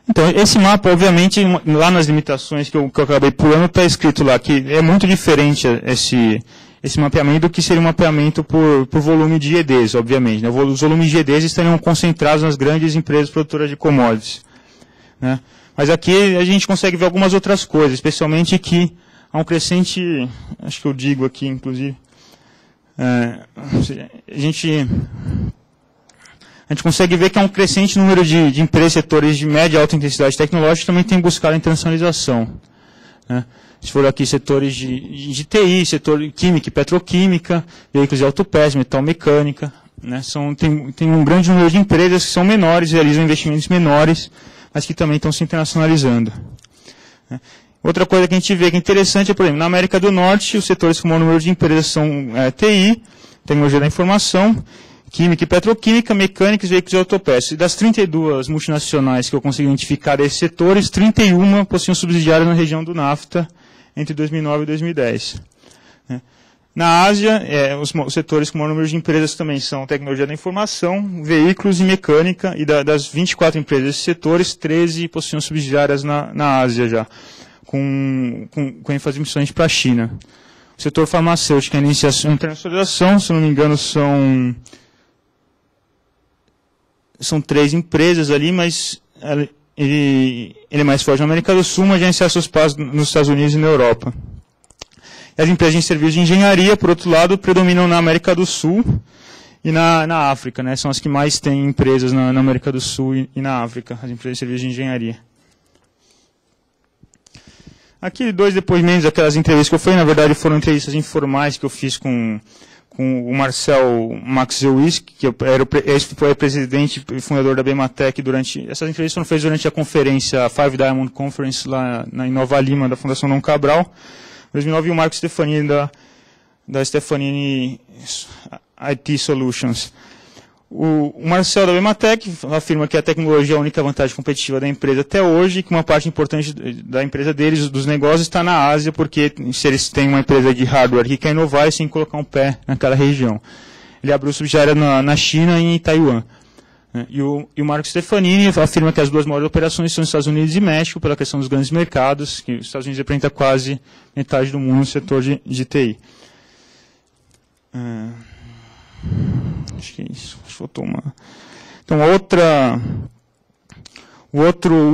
Então esse mapa, obviamente, lá nas limitações que eu acabei pulando, está escrito lá que é muito diferente esse mapeamento do que seria um mapeamento por volume de EDs, obviamente, né? Os volumes de EDs estariam concentrados nas grandes empresas produtoras de commodities. Né? Mas aqui a gente consegue ver algumas outras coisas, especialmente que há um crescente, acho que eu digo aqui, inclusive, a gente consegue ver que há um crescente número de empresas, setores de média e alta intensidade tecnológica que também têm buscado a internacionalização. Né? Se for aqui setores de TI, setor química e petroquímica, veículos de autopeça, metal mecânica, né? Tem um grande número de empresas que são menores, realizam investimentos menores, mas que também estão se internacionalizando. Outra coisa que a gente vê que é interessante é, por exemplo, na América do Norte, os setores com o maior número de empresas são TI, tecnologia da informação, química e petroquímica, mecânicos, veículos e autopeças. E das 32 multinacionais que eu consegui identificar desses setores, 31 possuíam subsidiárias na região do NAFTA entre 2009 e 2010. Na Ásia, os setores com o maior número de empresas também são tecnologia da informação, veículos e mecânica, e das 24 empresas desses setores, 13 possuem subsidiárias na Ásia já, com ênfase principalmente para a China. O setor farmacêutico, a iniciação e internacionalização, se não me engano, são 3 empresas ali, mas ele é mais forte na América do Sul, mas já iniciou seus passos nos Estados Unidos e na Europa. As empresas de serviços de engenharia, por outro lado, predominam na América do Sul e na África, né? São as que mais têm empresas na América do Sul e na África, as empresas de serviços de engenharia. Aqui 2 depoimentos daquelas entrevistas que eu fiz, na verdade foram entrevistas informais que eu fiz com o Marcel Maxewski, que foi presidente e fundador da Bematec essas entrevistas foram feitas durante a conferência, a Five Diamond Conference, lá em Nova Lima, da Fundação Dom Cabral. Em 2009, o Marco Stefanini, da Stefanini IT Solutions. O Marcel da Bematec afirma que a tecnologia é a única vantagem competitiva da empresa até hoje e que uma parte importante da empresa deles, dos negócios, está na Ásia, porque se eles têm uma empresa de hardware que quer inovar, eles têm que colocar um pé naquela região. Ele abriu subsidiária na China e em Taiwan. E o Marco Stefanini afirma que as duas maiores operações são nos Estados Unidos e México, pela questão dos grandes mercados, que os Estados Unidos representa quase metade do mundo no setor de TI. Acho que é isso. Faltou uma. Então, o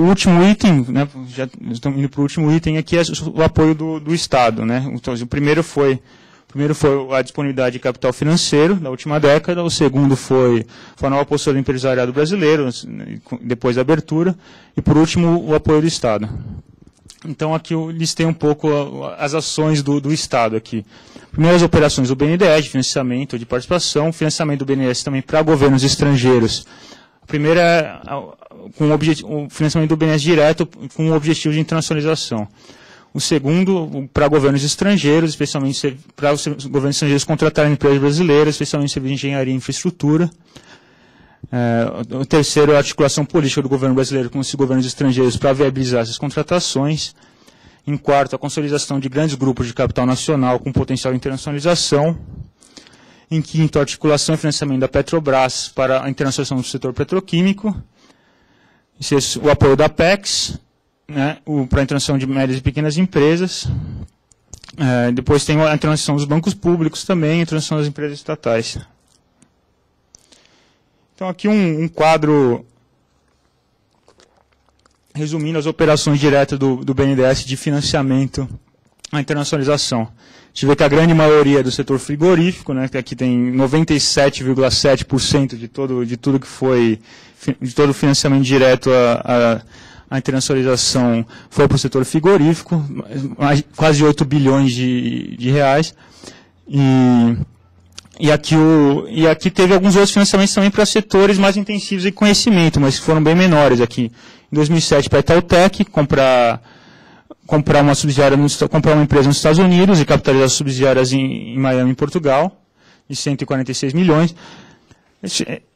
último item, né, já estamos indo para o último item aqui, é o apoio do Estado. Né? Então, o primeiro foi a disponibilidade de capital financeiro da última década, o segundo foi a nova postura do empresariado brasileiro, depois da abertura, e por último o apoio do Estado. Então aqui eu listei um pouco as ações do Estado aqui. Primeiro as operações do BNDES, de financiamento de participação, financiamento do BNDES também para governos estrangeiros. A primeira é o financiamento do BNDES direto com o objetivo de internacionalização. O segundo, para governos estrangeiros, especialmente para os governos estrangeiros contratarem empresas brasileiras, especialmente em serviço de engenharia e infraestrutura. O terceiro, a articulação política do governo brasileiro com os governos estrangeiros para viabilizar essas contratações. Em quarto, a consolidação de grandes grupos de capital nacional com potencial de internacionalização. Em quinto, a articulação e financiamento da Petrobras para a internacionalização do setor petroquímico. Em sexto, o apoio da Apex, né, para a internacionalização de médias e pequenas empresas. Depois tem a internacionalização dos bancos públicos também, a internacionalização das empresas estatais. Então, aqui um quadro resumindo as operações diretas do BNDES de financiamento à internacionalização. A gente vê que a grande maioria do setor frigorífico, né, que aqui tem 97,7% de tudo que foi, de todo o financiamento direto à internacionalização foi para o setor frigorífico, quase 8 bilhões de reais. E aqui teve alguns outros financiamentos também para setores mais intensivos em conhecimento, mas que foram bem menores aqui. Em 2007, para a Itautec, comprar uma empresa nos Estados Unidos e capitalizar as subsidiárias em Miami, em Portugal, de 146 milhões.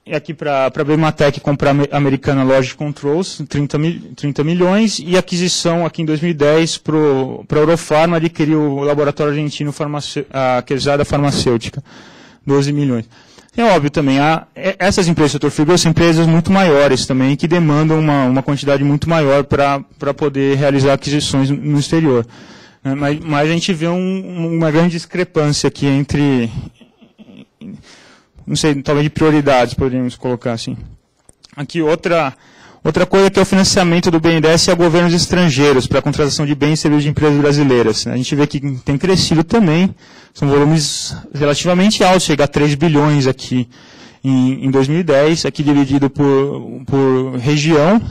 E aqui para a Bematec, comprar a Americana Logic Controls, 30 milhões. E aquisição aqui em 2010 para a Eurofarma adquirir o laboratório argentino, a Quesada Farmacêutica, 12 milhões. É óbvio também, essas empresas do setor frigorífico são empresas muito maiores também, que demandam uma quantidade muito maior para poder realizar aquisições no exterior. Mas a gente vê uma grande discrepância aqui entre, não sei, talvez de prioridades, poderíamos colocar assim. Aqui outra coisa que é o financiamento do BNDES a governos estrangeiros para a contratação de bens e serviços de empresas brasileiras. A gente vê que tem crescido também, são volumes relativamente altos, chega a 3 bilhões aqui em 2010, aqui dividido por região.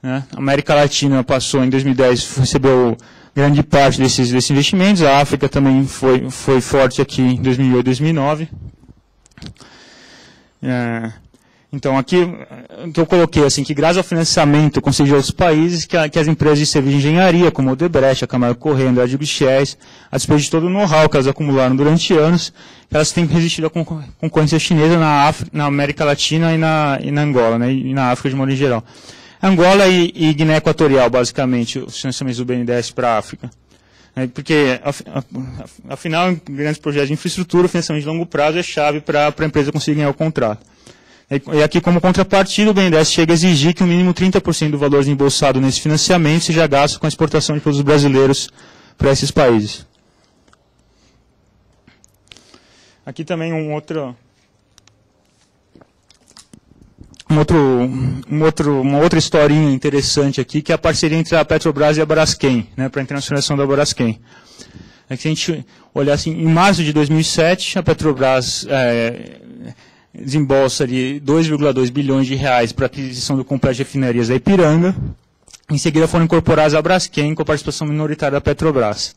Né? A América Latina passou em 2010, recebeu grande parte desses investimentos, a África também foi forte aqui em 2008 e 2009. Então, aqui, o que eu coloquei, assim, que graças ao financiamento concedido aos países, que as empresas de serviço de engenharia, como o Odebrecht, a Camargo Corrêa, a Andrade Gutierrez, a despeito de todo o know-how que elas acumularam durante anos, elas têm resistido à concorrência chinesa na América Latina e na Angola, né, e na África de modo geral. Angola e Guiné Equatorial, basicamente, os financiamentos do BNDES para a África. Porque, afinal, em grandes projetos de infraestrutura, o financiamento de longo prazo é chave para a empresa conseguir ganhar o contrato. E aqui, como contrapartida, o BNDES chega a exigir que o mínimo 30% do valor desembolsado nesse financiamento seja gasto com a exportação de produtos brasileiros para esses países. Aqui também uma outra historinha interessante aqui, que é a parceria entre a Petrobras e a Braskem, né, para a internacionalização da Braskem. Se a gente olhar assim, em março de 2007, a Petrobras desembolsa de 2,2 bilhões de reais para a aquisição do complexo de refinarias da Ipiranga. Em seguida foram incorporadas a Braskem com a participação minoritária da Petrobras.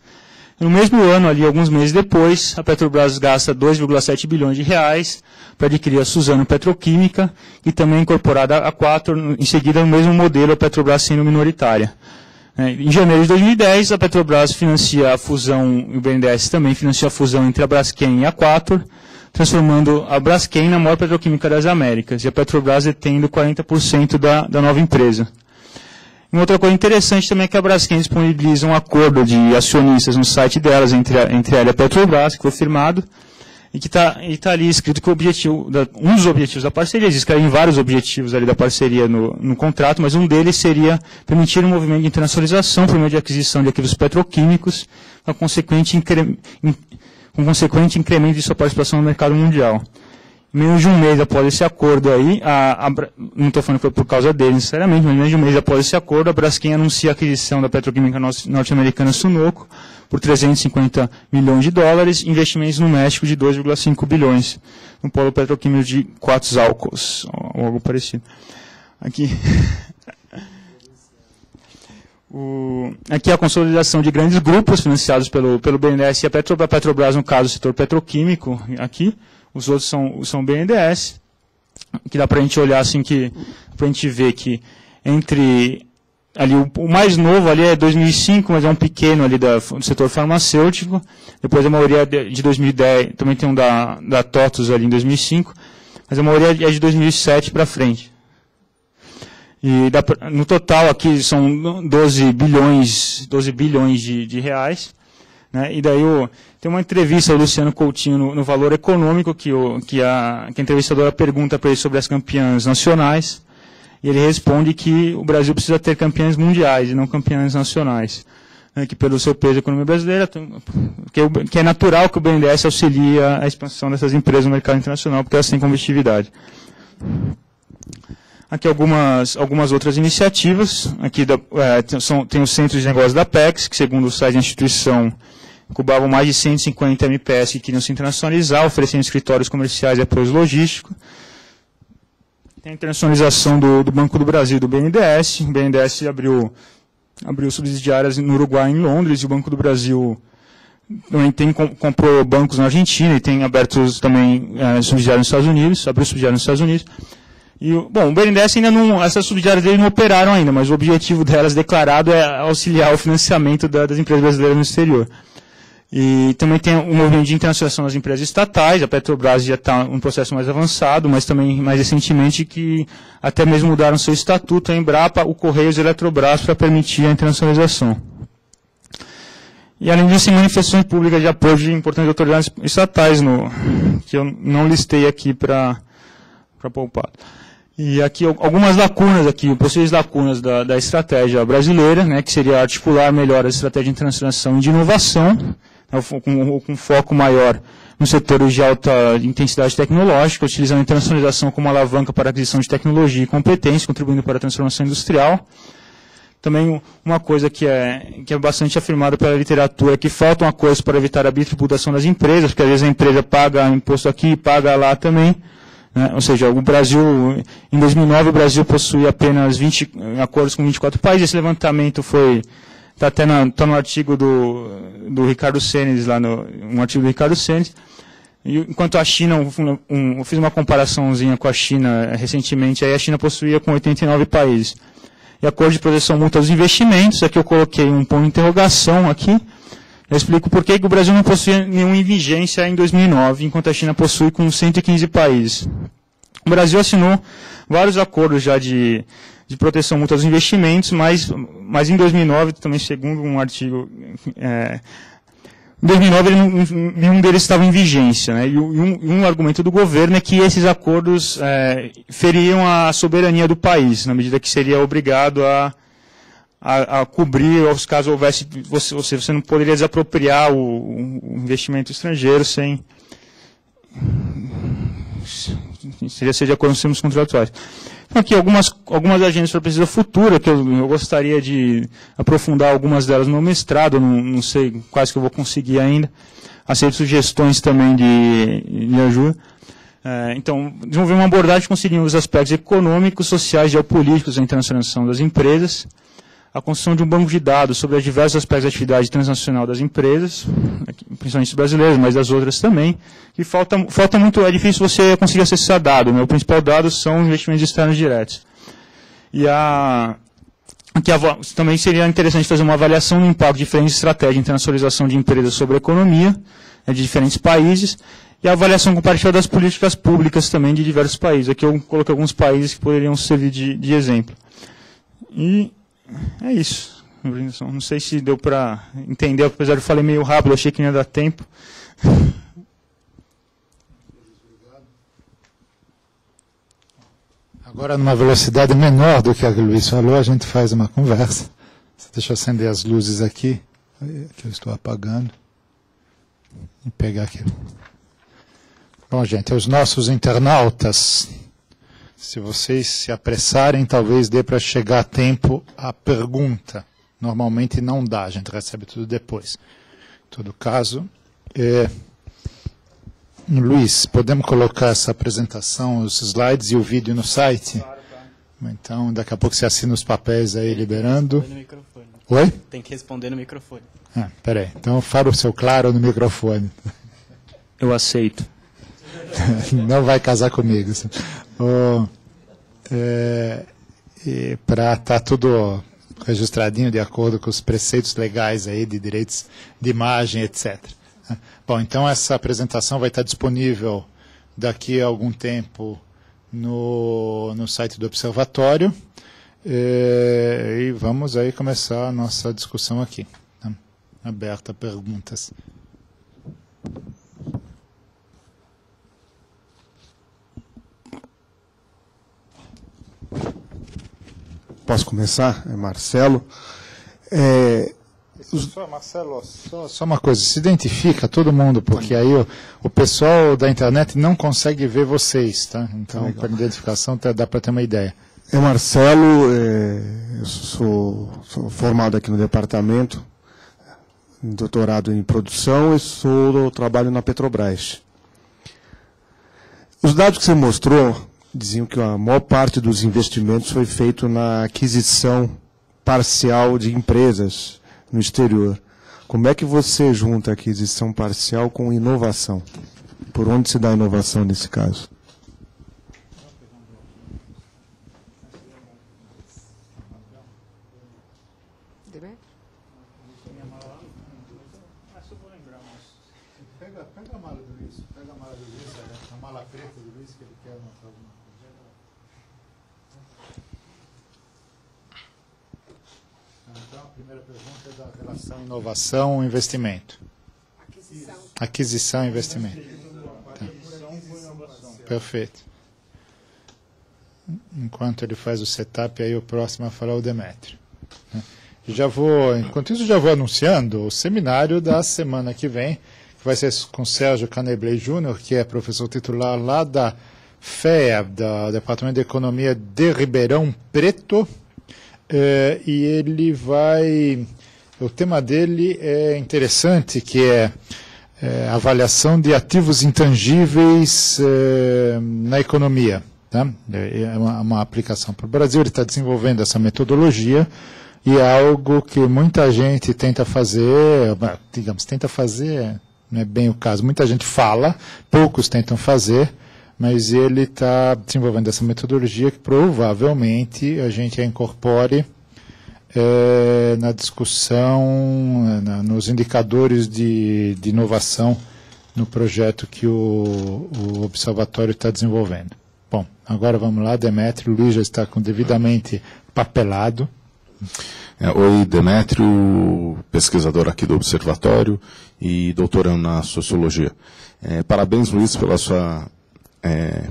No mesmo ano, ali, alguns meses depois, a Petrobras gasta 2,7 bilhões de reais para adquirir a Suzano Petroquímica e também incorporada a Quatro, em seguida no mesmo modelo, a Petrobras sendo minoritária. Em janeiro de 2010, a Petrobras financia a fusão, e o BNDES também financia a fusão entre a Braskem e a Quatro, transformando a Braskem na maior petroquímica das Américas, e a Petrobras detendo 40% da nova empresa. Uma outra coisa interessante também é que a Braskem disponibiliza um acordo de acionistas no site delas, entre ela e a Petrobras, que foi firmado, e que está ali escrito que um dos objetivos da parceria, existem vários objetivos ali da parceria no contrato, mas um deles seria permitir um movimento de internacionalização por meio de aquisição de ativos petroquímicos, com consequente incremento de sua participação no mercado mundial. Menos de um mês após esse acordo aí, não estou falando que foi por causa dele necessariamente, mas menos de um mês após esse acordo, a Braskem anuncia a aquisição da petroquímica norte-americana Sunoco por 350 milhões de dólares, investimentos no México de 2,5 bilhões, no polo petroquímico de Coatzacoalcos, ou algo parecido. Aqui a consolidação de grandes grupos financiados pelo BNDES e a Petrobras, no caso, o setor petroquímico, aqui. Os outros são BNDES, que dá para a gente olhar assim, para a gente ver que entre ali o mais novo ali é 2005, mas é um pequeno ali do setor farmacêutico. Depois a maioria de 2010, também tem um da TOTUS ali em 2005, mas a maioria é de 2007 para frente. E no total aqui são 12 bilhões de reais. Né? E daí tem uma entrevista do Luciano Coutinho no Valor Econômico, que a entrevistadora pergunta para ele sobre as campeãs nacionais, e ele responde que o Brasil precisa ter campeãs mundiais e não campeãs nacionais. Né? Que pelo seu peso da economia brasileira, que é natural que o BNDES auxilie a expansão dessas empresas no mercado internacional, porque elas têm competitividade. Aqui algumas outras iniciativas. Aqui tem o Centro de Negócios da PEX, que segundo o site da instituição, incubavam mais de 150 MPS que queriam se internacionalizar, oferecendo escritórios comerciais e apoio logístico. Tem a internacionalização do Banco do Brasil e do BNDES. O BNDES abriu subsidiárias no Uruguai e em Londres, e o Banco do Brasil também comprou bancos na Argentina e tem abertos também subsidiários nos Estados Unidos, abriu subsidiários nos Estados Unidos. E, o BNDES ainda não, essas subsidiárias dele não operaram ainda, mas o objetivo delas declarado é auxiliar o financiamento das empresas brasileiras no exterior. E também tem um movimento de internacionalização das empresas estatais, a Petrobras já está em um processo mais avançado, mas também mais recentemente que até mesmo mudaram seu estatuto, a Embrapa, o Correios e a Eletrobras para permitir a internacionalização. E além disso, tem manifestações públicas de apoio de importantes autoridades estatais, que eu não listei aqui para poupar. E aqui algumas lacunas, possíveis lacunas da estratégia brasileira, né, que seria articular melhor a estratégia de internacionalização e de inovação, com foco maior no setor de alta intensidade tecnológica, utilizando a internacionalização como alavanca para a aquisição de tecnologia e competência, contribuindo para a transformação industrial. Também uma coisa que é bastante afirmada pela literatura é que faltam acordos para evitar a bitributação das empresas, porque às vezes a empresa paga imposto aqui e paga lá também. Ou seja, o Brasil, em 2009, o Brasil possui apenas 20 acordos com 24 países. Esse levantamento está até no artigo do Ricardo Senes, um artigo do Ricardo Senes. E, enquanto a China, eu fiz uma comparaçãozinha com a China recentemente, aí a China possuía com 89 países. E acordo de proteção mútua dos investimentos, aqui eu coloquei um ponto de interrogação aqui. Eu explico por que o Brasil não possui nenhuma em vigência em 2009, enquanto a China possui com 115 países. O Brasil assinou vários acordos já de proteção mútua dos investimentos, mas em 2009, também segundo um artigo, em 2009 nenhum deles estava em vigência. Né? E um argumento do governo é que esses acordos feriam a soberania do país, na medida que seria obrigado a cobrir, caso houvesse, você não poderia desapropriar o investimento estrangeiro sem... Seria de acordo com os termos contratuais. Então, aqui algumas agendas para a pesquisa futura, que eu gostaria de aprofundar algumas delas no meu mestrado, não sei quais que eu vou conseguir ainda. Aceito sugestões também de ajuda. Então, desenvolver uma abordagem conseguindo os aspectos econômicos, sociais e geopolíticos da internacionalização das empresas, a construção de um banco de dados sobre os diversos aspectos da atividade transnacional das empresas, principalmente brasileiras, mas das outras também, que falta muito, é difícil você conseguir acessar dados, né? O principal dado são os investimentos externos diretos. E também seria interessante fazer uma avaliação do impacto de diferentes estratégias de internacionalização de empresas sobre a economia, de diferentes países, e a avaliação comparativa das políticas públicas também de diversos países. Aqui eu coloquei alguns países que poderiam servir de exemplo. E é isso. Não sei se deu para entender, apesar de eu falei meio rápido, achei que não ia dar tempo. Agora, numa velocidade menor do que a que o Luiz falou, a gente faz uma conversa. Deixa eu acender as luzes aqui, que eu estou apagando. Vou pegar aqui. Bom, gente, os nossos internautas, se vocês se apressarem, talvez dê para chegar a tempo à pergunta. Normalmente não dá, a gente recebe tudo depois. Em todo caso, Luiz, podemos colocar essa apresentação, os slides e o vídeo no site? Claro. Então, daqui a pouco você assina os papéis aí, liberando. No microfone. Oi? Tem que responder no microfone. Peraí. Então, fala o seu claro no microfone. Eu aceito. Não vai casar comigo. Para estar tudo registradinho de acordo com os preceitos legais aí de direitos de imagem, etc. Bom, então essa apresentação vai estar disponível daqui a algum tempo no site do Observatório. E vamos aí começar a nossa discussão aqui. Aberta a perguntas. Posso começar? É Marcelo. Marcelo, só uma coisa, se identifica todo mundo, porque aí o pessoal da internet não consegue ver vocês, tá? Então, com a identificação dá para ter uma ideia. É Marcelo, eu sou formado aqui no departamento, doutorado em produção e trabalho na Petrobras. Os dados que você mostrou diziam que a maior parte dos investimentos foi feito na aquisição parcial de empresas no exterior. Como é que você junta a aquisição parcial com inovação? Por onde se dá a inovação nesse caso? Pega a mala do Luiz, a mala preta do Luiz, que ele quer mostrar alguma coisa. Então, a primeira pergunta é da relação inovação e investimento. Aquisição e investimento. Tá. Perfeito. Enquanto ele faz o setup, aí o próximo a falar o Demétrio. Enquanto isso, já vou anunciando o seminário da semana que vem, que vai ser com Sérgio Canebley Júnior, que é professor titular lá da FEA, do Departamento de Economia de Ribeirão Preto, e ele vai... O tema dele é interessante, que é avaliação de ativos intangíveis na economia. Tá? É uma aplicação para o Brasil, ele está desenvolvendo essa metodologia, e é algo que muita gente tenta fazer, não é bem o caso, muita gente fala, poucos tentam fazer, mas ele está desenvolvendo essa metodologia que provavelmente a gente a incorpore na discussão, nos indicadores de inovação no projeto que o Observatório está desenvolvendo. Bom, agora vamos lá, Demétrio. O Luiz já está devidamente papelado. Oi, Demétrio, pesquisador aqui do Observatório e doutorando na Sociologia. Parabéns, Luiz, pela sua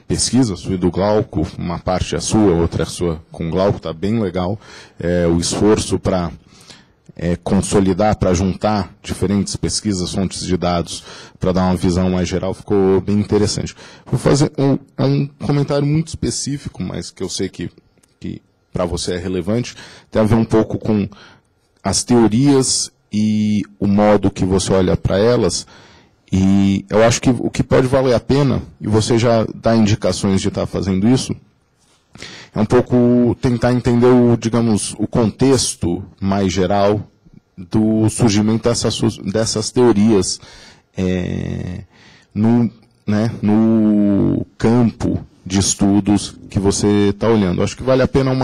pesquisa, sua e do Glauco, uma parte é sua, outra é sua com o Glauco, está bem legal. O esforço para consolidar, para juntar diferentes pesquisas, fontes de dados, para dar uma visão mais geral, ficou bem interessante. Vou fazer um comentário muito específico, mas que eu sei que para você é relevante, tem a ver um pouco com as teorias e o modo que você olha para elas, e eu acho que o que pode valer a pena, e você já dá indicações de estar fazendo isso, é um pouco tentar entender o contexto mais geral do surgimento dessas teorias no campo de estudos que você está olhando. Acho que vale a pena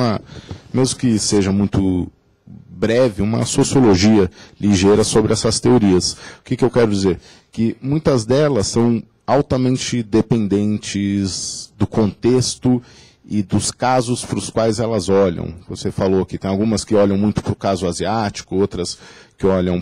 mesmo que seja muito breve, uma sociologia ligeira sobre essas teorias. O que eu quero dizer? Que muitas delas são altamente dependentes do contexto e dos casos para os quais elas olham. Você falou que tem algumas que olham muito para o caso asiático, outras que olham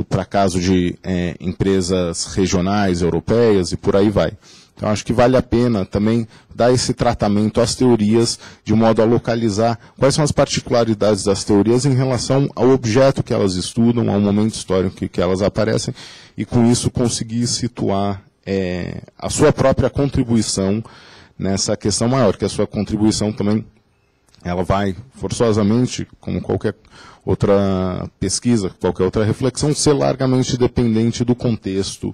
para caso de empresas regionais, europeias e por aí vai. Então, acho que vale a pena também dar esse tratamento às teorias de modo a localizar quais são as particularidades das teorias em relação ao objeto que elas estudam, ao momento histórico que elas aparecem, e com isso conseguir situar a sua própria contribuição nessa questão maior, que a sua contribuição também ela vai forçosamente, como qualquer outra pesquisa, qualquer outra reflexão, ser largamente dependente do contexto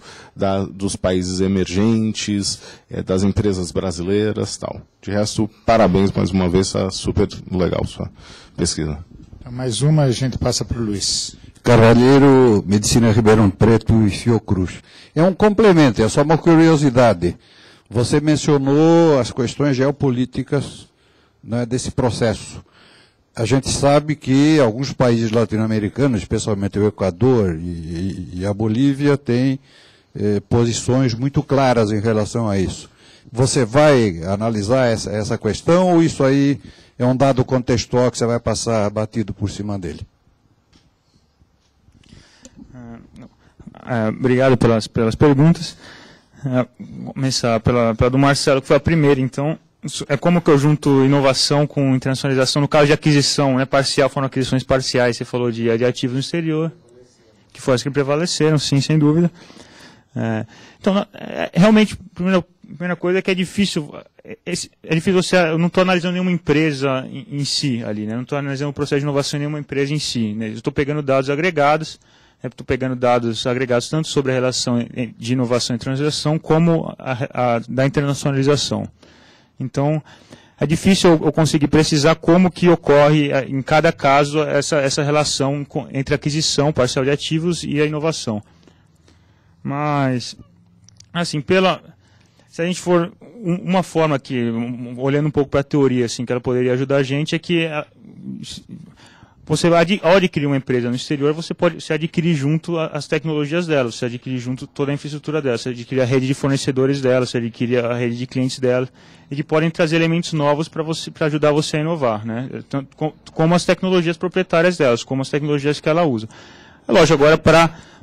dos países emergentes, das empresas brasileiras, tal. De resto, parabéns mais uma vez, está super legal sua pesquisa. Mais uma, a gente passa para o Luiz. Carvalheiro, Medicina Ribeirão Preto e Fiocruz. É um complemento, é só uma curiosidade. Você mencionou as questões geopolíticas, né, desse processo. A gente sabe que alguns países latino-americanos, especialmente o Equador e a Bolívia, têm posições muito claras em relação a isso. Você vai analisar essa questão ou isso aí é um dado contextual que você vai passar batido por cima dele? Obrigado pelas perguntas. Vou começar pela do Marcelo, que foi a primeira. Então, é como que eu junto inovação com internacionalização, no caso de aquisição, né, parcial, foram aquisições parciais, você falou de ativos no exterior, que foram as que prevaleceram, sim, sem dúvida. Então, realmente, a primeira coisa é que é difícil você, eu não estou analisando nenhuma empresa em si ali, né, não estou analisando o processo de inovação em nenhuma empresa em si, né, eu estou pegando dados agregados, estou pegando dados agregados tanto sobre a relação de inovação e transição, como da internacionalização. Então, é difícil eu conseguir precisar como que ocorre, em cada caso, essa relação entre a aquisição parcial de ativos e a inovação. Mas, assim, se a gente for, uma forma que, olhando um pouco para a teoria, assim, que ela poderia ajudar a gente, é que você, ao adquirir uma empresa no exterior, você pode se adquirir junto as tecnologias dela, você adquirir junto toda a infraestrutura dela, você adquirir a rede de fornecedores dela, você adquirir a rede de clientes dela, e que podem trazer elementos novos para ajudar você a inovar, né? Tanto como as tecnologias proprietárias delas, como as tecnologias que ela usa. É lógico, agora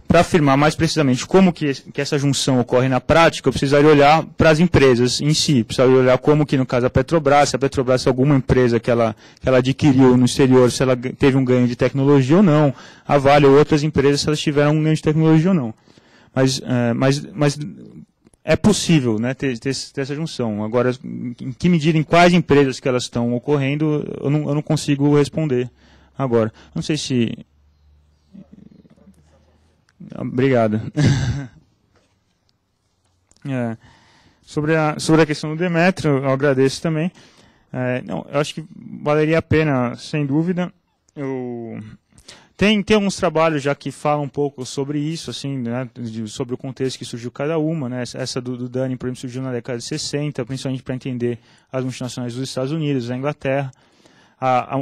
para afirmar mais precisamente como que essa junção ocorre na prática, eu precisaria olhar para as empresas em si, precisaria olhar como que, no caso, a Petrobras, se a Petrobras é alguma empresa que ela adquiriu no exterior, se ela teve um ganho de tecnologia ou não, a Vale ou outras empresas, se elas tiveram um ganho de tecnologia ou não. Mas é possível, né, ter essa junção. Agora, em que medida, em quais empresas que elas estão ocorrendo, eu não consigo responder agora. Não sei se... Obrigado. Sobre a questão do Demetrio, eu agradeço também. Eu acho que valeria a pena, sem dúvida. Tem alguns trabalhos já que falam um pouco sobre isso, assim, né, sobre o contexto que surgiu cada uma. Né, essa do Dunning, por exemplo, surgiu na década de 60, principalmente para entender as multinacionais dos Estados Unidos, da Inglaterra.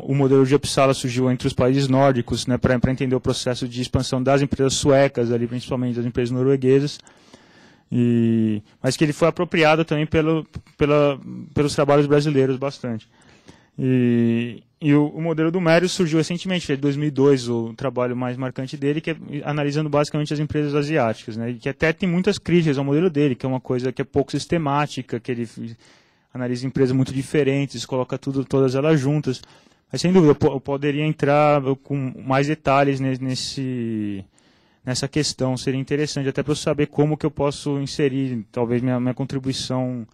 O modelo de Uppsala surgiu entre os países nórdicos, né, para entender o processo de expansão das empresas suecas, ali, principalmente das empresas norueguesas, mas que ele foi apropriado também pelos trabalhos brasileiros bastante. E o modelo do Mério surgiu recentemente, em 2002, o trabalho mais marcante dele, que é analisando basicamente as empresas asiáticas, né, e que até tem muitas críticas ao modelo dele, que é uma coisa que é pouco sistemática, que ele analisa empresas muito diferentes, coloca todas elas juntas. Mas, sem dúvida, eu poderia entrar com mais detalhes nessa questão. Seria interessante, até para eu saber como que eu posso inserir, talvez, minha contribuição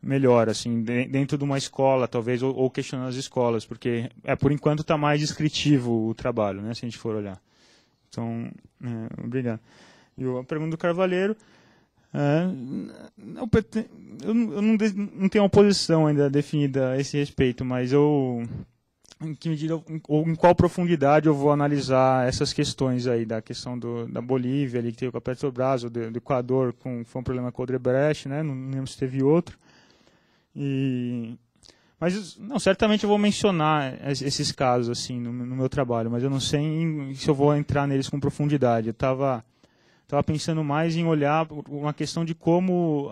melhor, assim, dentro de uma escola, talvez, ou questionando as escolas, porque, por enquanto, está mais descritivo o trabalho, né, se a gente for olhar. Então, obrigado. E a pergunta do Carvalheiro... eu não tenho uma posição ainda definida a esse respeito, mas em que medida ou em qual profundidade eu vou analisar essas questões aí, da questão da Bolívia, ali, que teve com a Petrobras, ou do Equador, foi um problema com o Odebrecht, né? Não lembro se teve outro. Mas certamente eu vou mencionar esses casos assim, no meu trabalho, mas eu não sei se eu vou entrar neles com profundidade. Eu estava Estava pensando mais em olhar uma questão de como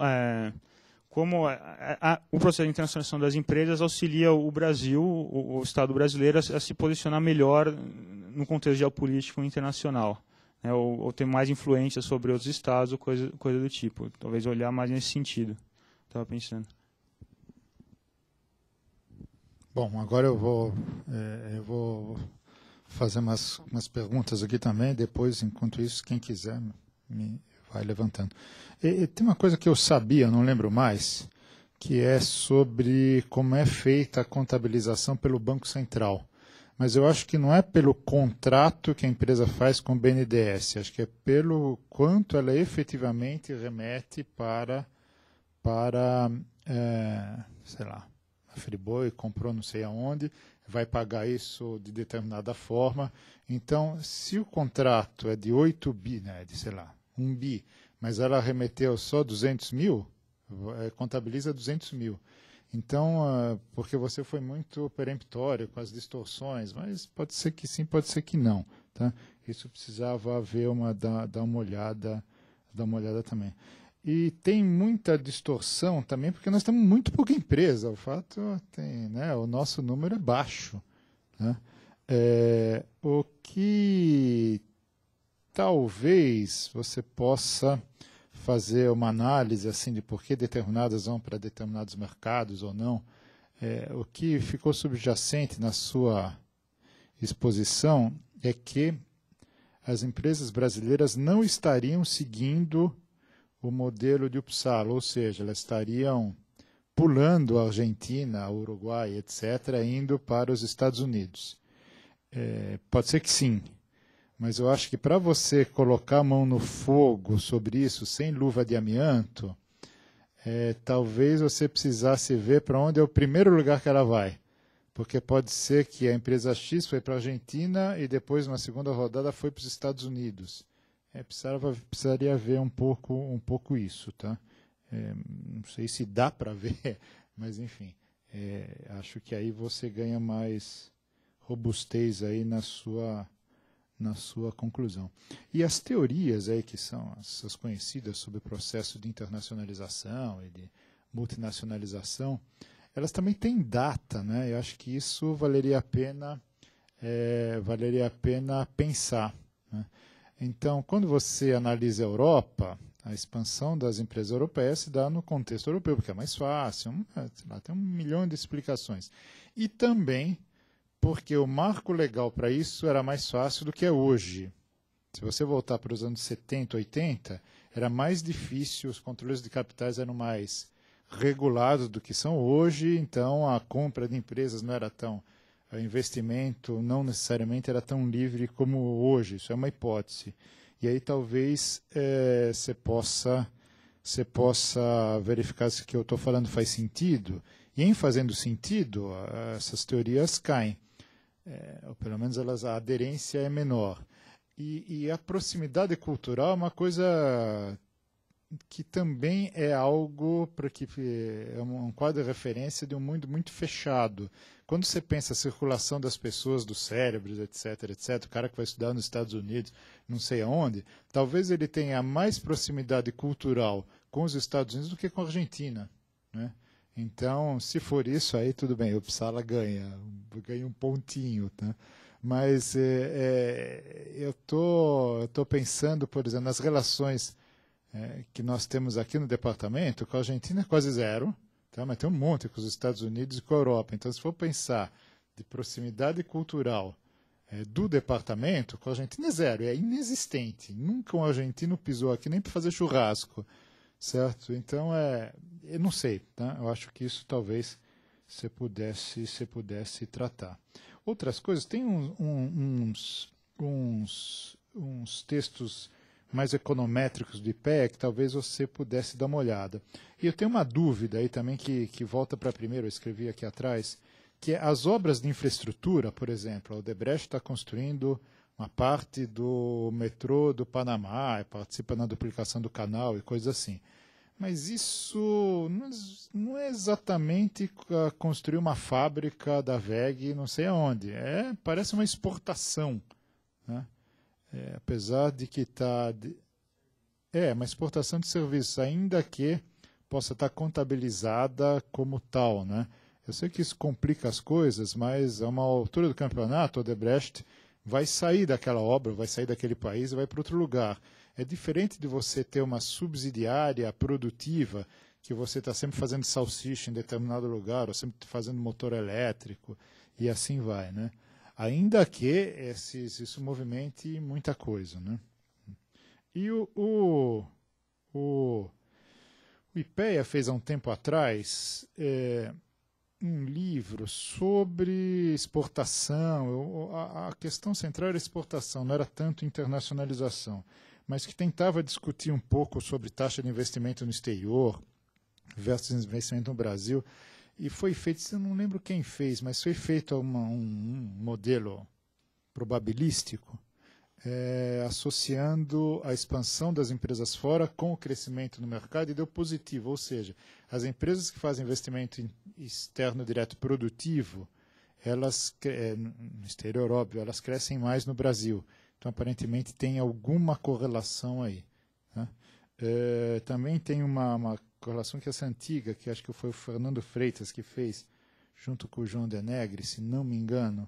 o processo de internacionalização das empresas auxilia o Brasil, o Estado brasileiro, a se posicionar melhor no contexto geopolítico internacional, né, ou ter mais influência sobre outros estados, ou coisa do tipo. Talvez olhar mais nesse sentido. Estava pensando. Bom, agora eu vou fazer umas perguntas aqui também. Depois, enquanto isso, quem quiser me vai levantando. E tem uma coisa que eu sabia, não lembro mais, que é sobre como é feita a contabilização pelo Banco Central. Mas eu acho que não é pelo contrato que a empresa faz com o BNDES, acho que é pelo quanto ela efetivamente remete para sei lá, a Friboi comprou não sei aonde, vai pagar isso de determinada forma. Então, se o contrato é de 8 bi, né, de, sei lá, 1 bi, mas ela remeteu só 200 mil, contabiliza 200 mil. Então, porque você foi muito peremptório com as distorções, mas pode ser que sim, pode ser que não. Tá? Isso precisava haver dar uma olhada também. E tem muita distorção também, porque nós temos muito pouca empresa. O fato tem, né, o nosso número é baixo. Né? O que talvez você possa fazer uma análise assim de por que determinadas vão para determinados mercados ou não. O que ficou subjacente na sua exposição é que as empresas brasileiras não estariam seguindo o modelo de Uppsala, ou seja, elas estariam pulando a Argentina, a Uruguai, etc., indo para os Estados Unidos. Pode ser que sim, mas eu acho que para você colocar a mão no fogo sobre isso, sem luva de amianto, talvez você precisasse ver para onde é o primeiro lugar que ela vai. Porque pode ser que a empresa X foi para a Argentina e depois, na segunda rodada, foi para os Estados Unidos. Precisaria ver um pouco isso. Tá? Não sei se dá para ver, mas enfim, acho que aí você ganha mais robustez aí na sua conclusão. E as teorias aí que são as conhecidas sobre o processo de internacionalização e de multinacionalização, elas também têm data, né? Eu acho que isso valeria a pena pensar. Né? Então, quando você analisa a Europa, a expansão das empresas europeias se dá no contexto europeu, porque é mais fácil, tem 1 milhão de explicações. E também porque o marco legal para isso era mais fácil do que é hoje. Se você voltar para os anos 70, 80, era mais difícil, os controles de capitais eram mais regulados do que são hoje, então a compra de empresas não era tão... O investimento não necessariamente era tão livre como hoje, isso é uma hipótese. E aí talvez você possa verificar se o que eu estou falando faz sentido, e em fazendo sentido, essas teorias caem. Ou pelo menos a aderência é menor. E a proximidade cultural é uma coisa que também é algo para que é um quadro de referência de um mundo muito fechado. Quando você pensa a circulação das pessoas, dos cérebros, etc., o cara que vai estudar nos Estados Unidos, não sei aonde, talvez ele tenha mais proximidade cultural com os Estados Unidos do que com a Argentina, né? Então, se for isso, aí tudo bem, o Uppsala ganha um pontinho. Tá? Mas eu tô pensando, por exemplo, nas relações que nós temos aqui no departamento, com a Argentina é quase zero, tá? Mas tem um monte com os Estados Unidos e com a Europa. Então, se for pensar de proximidade cultural do departamento, com a Argentina é zero, é inexistente. Nunca um argentino pisou aqui nem para fazer churrasco. Certo? Então, eu não sei, tá? Eu acho que isso talvez você pudesse tratar. Outras coisas, tem uns textos mais econométricos de pé que talvez você pudesse dar uma olhada. E eu tenho uma dúvida aí também que volta para primeiro, eu escrevi aqui atrás, que é as obras de infraestrutura, por exemplo, a Odebrecht está construindo uma parte do metrô do Panamá, participa na duplicação do canal e coisas assim. Mas isso não é exatamente construir uma fábrica da WEG não sei aonde. Parece uma exportação. Né? Apesar de que está... É uma exportação de serviços, ainda que possa estar contabilizada como tal, né? Eu sei que isso complica as coisas, mas a uma altura do campeonato, o Odebrecht vai sair daquela obra, vai sair daquele país e vai para outro lugar. É diferente de você ter uma subsidiária produtiva, que você está sempre fazendo salsicha em determinado lugar, ou sempre fazendo motor elétrico, e assim vai, né? Ainda que isso movimente muita coisa, né? E o IPEA fez há um tempo atrás um livro sobre exportação. A questão central era exportação, não era tanto internacionalização, mas que tentava discutir um pouco sobre taxa de investimento no exterior versus investimento no Brasil. E foi feito, eu não lembro quem fez, mas foi feito um modelo probabilístico, associando a expansão das empresas fora com o crescimento no mercado, e deu positivo, ou seja, as empresas que fazem investimento externo direto produtivo, elas, no exterior, óbvio, elas crescem mais no Brasil. Então, aparentemente, tem alguma correlação aí, né? Também tem uma correlação que é essa antiga, que acho que foi o Fernando Freitas que fez, junto com o João Denegre, se não me engano,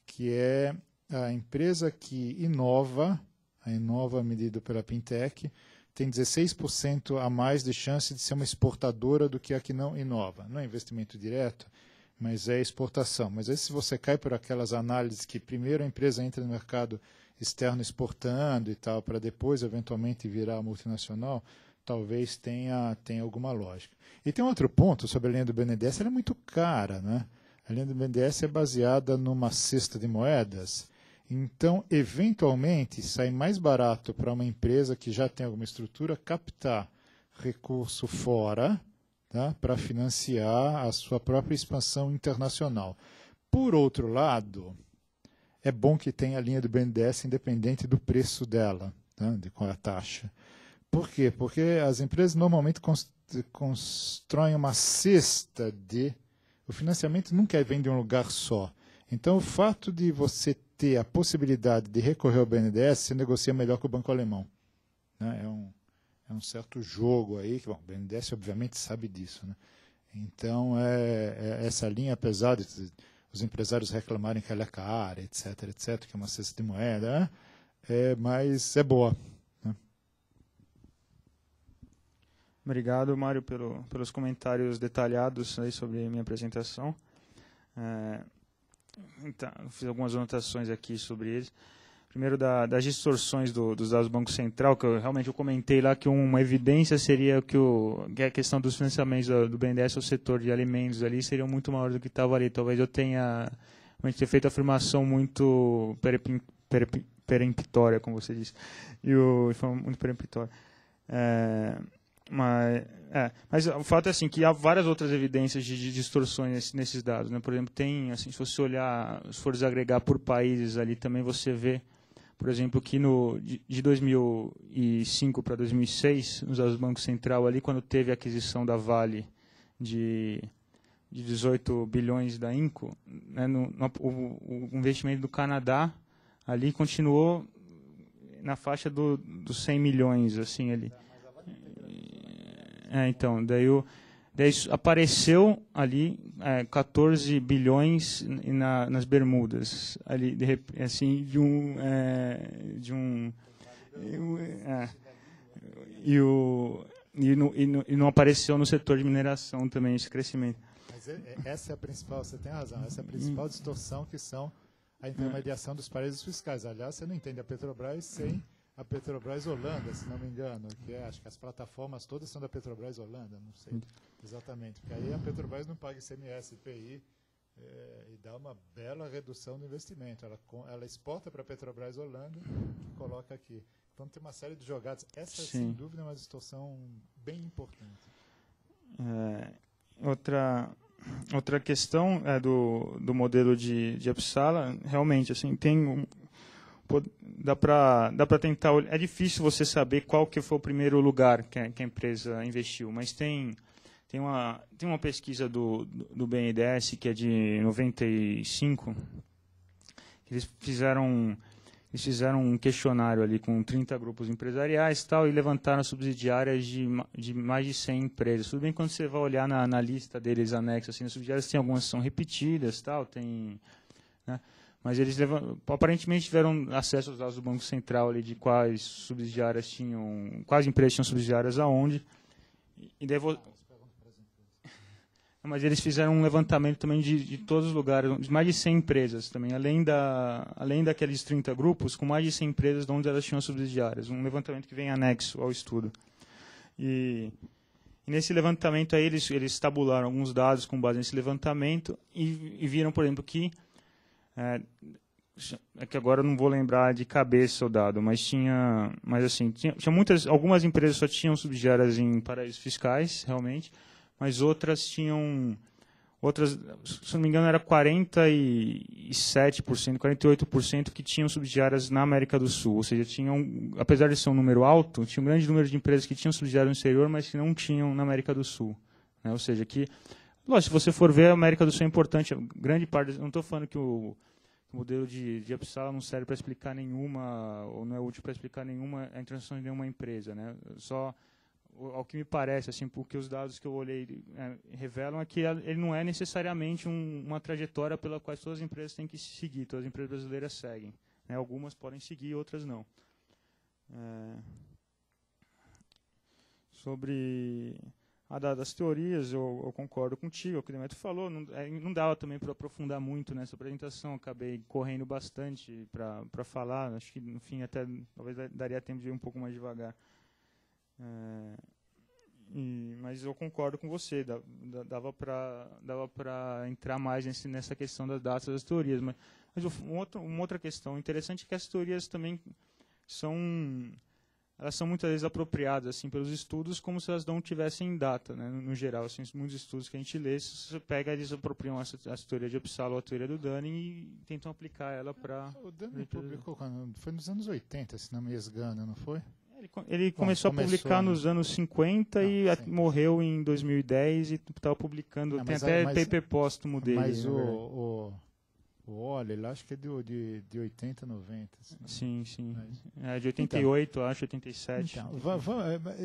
que é a empresa que inova, a Inova medida pela Pintec, tem 16% a mais de chance de ser uma exportadora do que a que não inova. Não é investimento direto, mas é exportação. Mas aí, se você cai por aquelas análises que primeiro a empresa entra no mercado externo exportando e tal, para depois eventualmente virar multinacional, talvez tenha alguma lógica. E tem outro ponto sobre a linha do BNDES, ela é muito cara, né? A linha do BNDES é baseada numa cesta de moedas, então, eventualmente, sai mais barato para uma empresa que já tem alguma estrutura captar recurso fora, tá, para financiar a sua própria expansão internacional. Por outro lado, é bom que tenha a linha do BNDES independente do preço dela, tá, de qual é a taxa. Por quê? Porque as empresas normalmente constroem uma cesta de... O financiamento nunca vem de um lugar só. Então, o fato de você ter a possibilidade de recorrer ao BNDES, você negocia melhor com o Banco Alemão, né? É um certo jogo aí, que bom, o BNDES obviamente sabe disso, né? Então, essa linha, apesar de os empresários reclamarem que ela é cara, etc., que é uma cesta de moeda, mas é boa. Obrigado, Mário, pelos comentários detalhados aí sobre a minha apresentação. Então, fiz algumas anotações aqui sobre eles. Primeiro, das distorções dos dados do Banco Central, que eu comentei lá que uma evidência seria que a questão dos financiamentos do BNDES ao setor de alimentos ali seriam muito maiores do que estava ali. Talvez eu tenha feito a afirmação muito peremptória, como você disse. Foi muito peremptória. Mas o fato é assim, que há várias outras evidências de distorções nesses dados, né? Por exemplo, tem, assim, se você olhar, se for desagregar por países ali, também você vê, por exemplo, que de 2005 para 2006, nos dados do Banco Central ali, quando teve a aquisição da Vale de 18 bilhões da Inco, né, o investimento do Canadá ali continuou na faixa dos 100 milhões, assim, ali. Então, daí apareceu ali 14 bilhões nas Bermudas, ali, assim, e não apareceu no setor de mineração também esse crescimento. Mas essa é a principal, você tem razão, essa é a principal distorção, que são a intermediação dos paraísos fiscais. Aliás, você não entende a Petrobras sem a Petrobras Holanda, se não me engano, que acho que as plataformas todas são da Petrobras Holanda, não sei exatamente, porque aí a Petrobras não paga ICMS, IPI, e dá uma bela redução do investimento. Ela exporta para a Petrobras Holanda e coloca aqui. Então tem uma série de jogadas. Essa, sem dúvida, é uma distorção bem importante. Outra questão é do modelo de Uppsala. Realmente, assim, dá para tentar. É difícil você saber qual que foi o primeiro lugar que a empresa investiu, mas tem uma pesquisa do BNDES, que é de 95, que eles fizeram, eles fizeram um questionário ali com 30 grupos empresariais e tal, e levantaram subsidiárias de mais de 100 empresas. Tudo bem quando você vai olhar na lista deles anexos, assim, as subsidiárias tem algumas que são repetidas, tal, tem, né, mas eles aparentemente tiveram acesso aos dados do Banco Central ali de quais subsidiárias tinham, quais empresas tinham subsidiárias aonde. Mas eles fizeram um levantamento também de todos os lugares, de mais de 100 empresas também, além daqueles 30 grupos, com mais de 100 empresas de onde elas tinham subsidiárias. Um levantamento que vem anexo ao estudo. E nesse levantamento aí eles tabularam alguns dados com base nesse levantamento e viram, por exemplo, que é que agora eu não vou lembrar de cabeça o dado, mas tinha algumas empresas só tinham subsidiárias em paraísos fiscais, realmente, mas outras, se não me engano, era 47%, 48% que tinham subsidiárias na América do Sul, ou seja, apesar de ser um número alto, tinha um grande número de empresas que tinham subsidiárias no exterior, mas que não tinham na América do Sul, né? Ou seja, lógico, se você for ver, a América do Sul é importante, grande parte, não estou falando que o modelo de Uppsala não serve para explicar nenhuma, ou não é útil para explicar nenhuma, a internacionalização de nenhuma empresa, né? Só, ao que me parece, assim, porque os dados que eu olhei revelam é que ele não é necessariamente uma trajetória pela qual todas as empresas têm que seguir, todas as empresas brasileiras seguem, né? Algumas podem seguir, outras não. Sobre das teorias, eu concordo contigo, o que o Demetrio falou, não dava também para aprofundar muito nessa apresentação, acabei correndo bastante para falar, acho que, no fim, até talvez daria tempo de ir um pouco mais devagar. Mas eu concordo com você, dava para entrar mais nessa questão das datas das teorias. Mas uma outra questão interessante é que as teorias também elas são muitas vezes apropriadas assim, pelos estudos como se elas não tivessem data, né, no geral. Assim, muitos estudos que a gente lê, você pega, eles apropriam essa teoria de Uppsala ou a teoria do Dunning e tentam aplicar ela para... O Dunning publicou quando? Foi nos anos 80, se não me engano, não foi? Ele começou a publicar nos anos 50 e morreu em 2010 e estava publicando. Tem até paper póstumo dele. Mas o Euler, acho que é de 80, 90. Assim. Sim. É de 88, acho, 87. Então,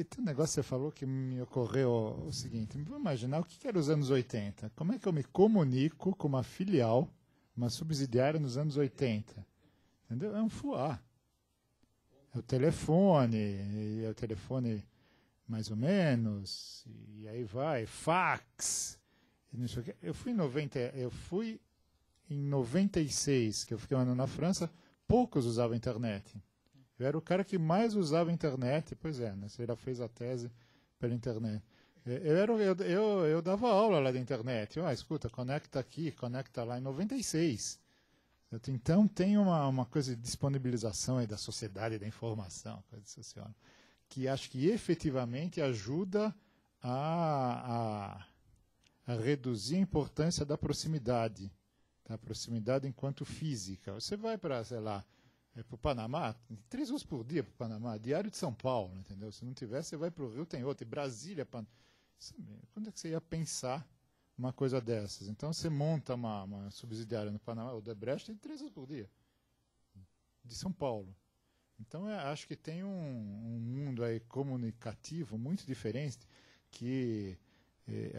tem um negócio que você falou que me ocorreu o seguinte. Vamos imaginar o que era os anos 80. Como é que eu me comunico com uma filial, uma subsidiária nos anos 80? Entendeu? É um fuá. É o telefone mais ou menos, e aí vai, fax, e não sei o quê. Eu fui em 96, que eu fiquei um ano na França, poucos usavam internet. Eu era o cara que mais usava internet, pois é, né? Você já fez a tese pela internet. Eu dava aula lá da internet. Escuta, conecta aqui, conecta lá, em 96. Então tem uma coisa de disponibilização aí da sociedade da informação, coisa social, que acho que efetivamente ajuda a reduzir a importância da proximidade. A proximidade enquanto física. Você vai para, sei lá, para o Panamá, 3 vezes por dia para o Panamá, Diário de São Paulo, entendeu? Se não tiver, você vai para o Rio, tem outro, e Brasília. Quando é que você ia pensar uma coisa dessas? Então você monta uma subsidiária no Panamá, o Odebrecht tem 3 vezes por dia, de São Paulo. Então acho que tem um mundo aí comunicativo muito diferente que...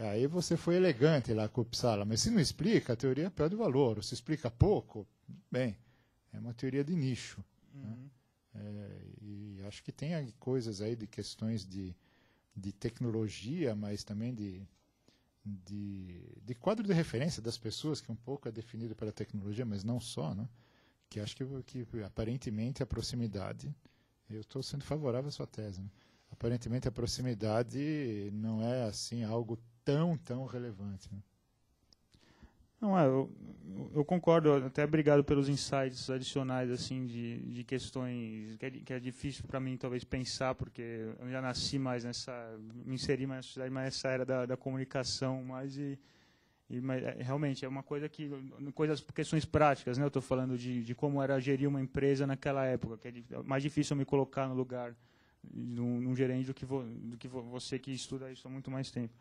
aí você foi elegante lá com o Uppsala, mas se não explica, a teoria perde valor. Se explica pouco, bem, é uma teoria de nicho. Né? E acho que tem coisas aí de questões de tecnologia, mas também de quadro de referência das pessoas, que um pouco é definido pela tecnologia, mas não só, né? Que acho que aparentemente a proximidade, eu estou sendo favorável à sua tese, né? Aparentemente a proximidade não é assim algo tão relevante. Né? Não, eu concordo, até obrigado pelos insights adicionais assim de questões que é difícil para mim talvez pensar, porque eu já nasci mais me inseri mais na sociedade, mais nessa era da comunicação, mas realmente é uma coisa questões práticas, né? Eu estou falando de como era gerir uma empresa naquela época, que é mais difícil eu me colocar no lugar de um gerente do que você que estuda isso há muito mais tempo.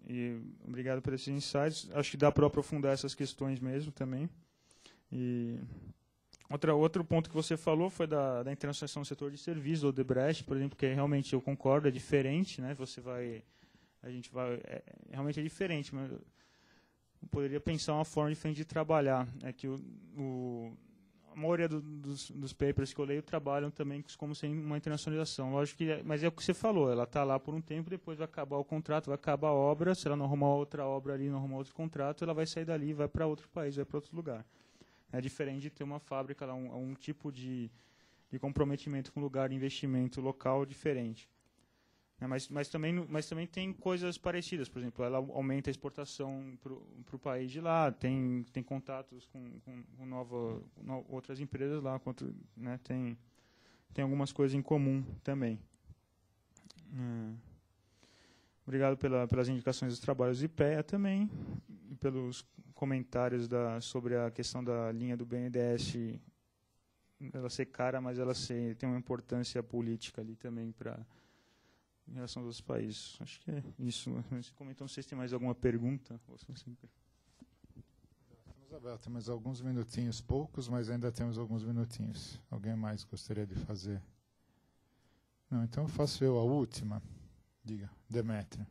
E obrigado por esses insights. Acho que dá para aprofundar essas questões mesmo também. E Outro ponto que você falou foi da internacionalização do setor de serviços, do Odebrecht, por exemplo, que realmente eu concordo, é diferente, né? Realmente é diferente, mas eu poderia pensar uma forma diferente de trabalhar. É que a maioria dos papers que eu leio trabalham também como sem uma internacionalização. Lógico que, mas é o que você falou, ela está lá por um tempo, depois vai acabar o contrato, vai acabar a obra, se ela não arrumar outra obra ali, não arrumar outro contrato, ela vai sair dali e vai para outro país, vai para outro lugar. É diferente de ter uma fábrica lá, um tipo de comprometimento com lugar de investimento local diferente. Mas também tem coisas parecidas. Por exemplo, ela aumenta a exportação para o país de lá, tem contatos com outras empresas lá, né, tem algumas coisas em comum também. Obrigado pelas indicações dos trabalhos de IPEA também, e pelos comentários sobre a questão da linha do BNDES, ela ser cara, mas ela tem uma importância política ali também em relação aos outros países. Acho que é isso. Você comentou, não sei se tem mais alguma pergunta. Estamos abertos, temos alguns minutinhos, poucos, mas ainda temos alguns minutinhos. Alguém mais gostaria de fazer? Não, então faço eu a última. Diga, Demétrio.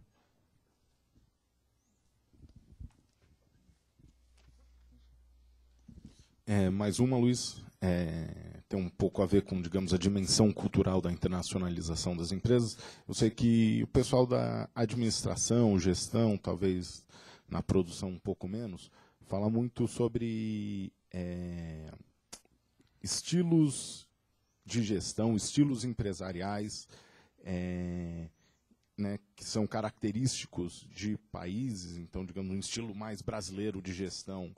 Mais uma, Luiz, tem um pouco a ver com, digamos, a dimensão cultural da internacionalização das empresas. Eu sei que o pessoal da administração, gestão, talvez na produção um pouco menos, fala muito sobre estilos de gestão, estilos empresariais, né, que são característicos de países, então, digamos, um estilo mais brasileiro de gestão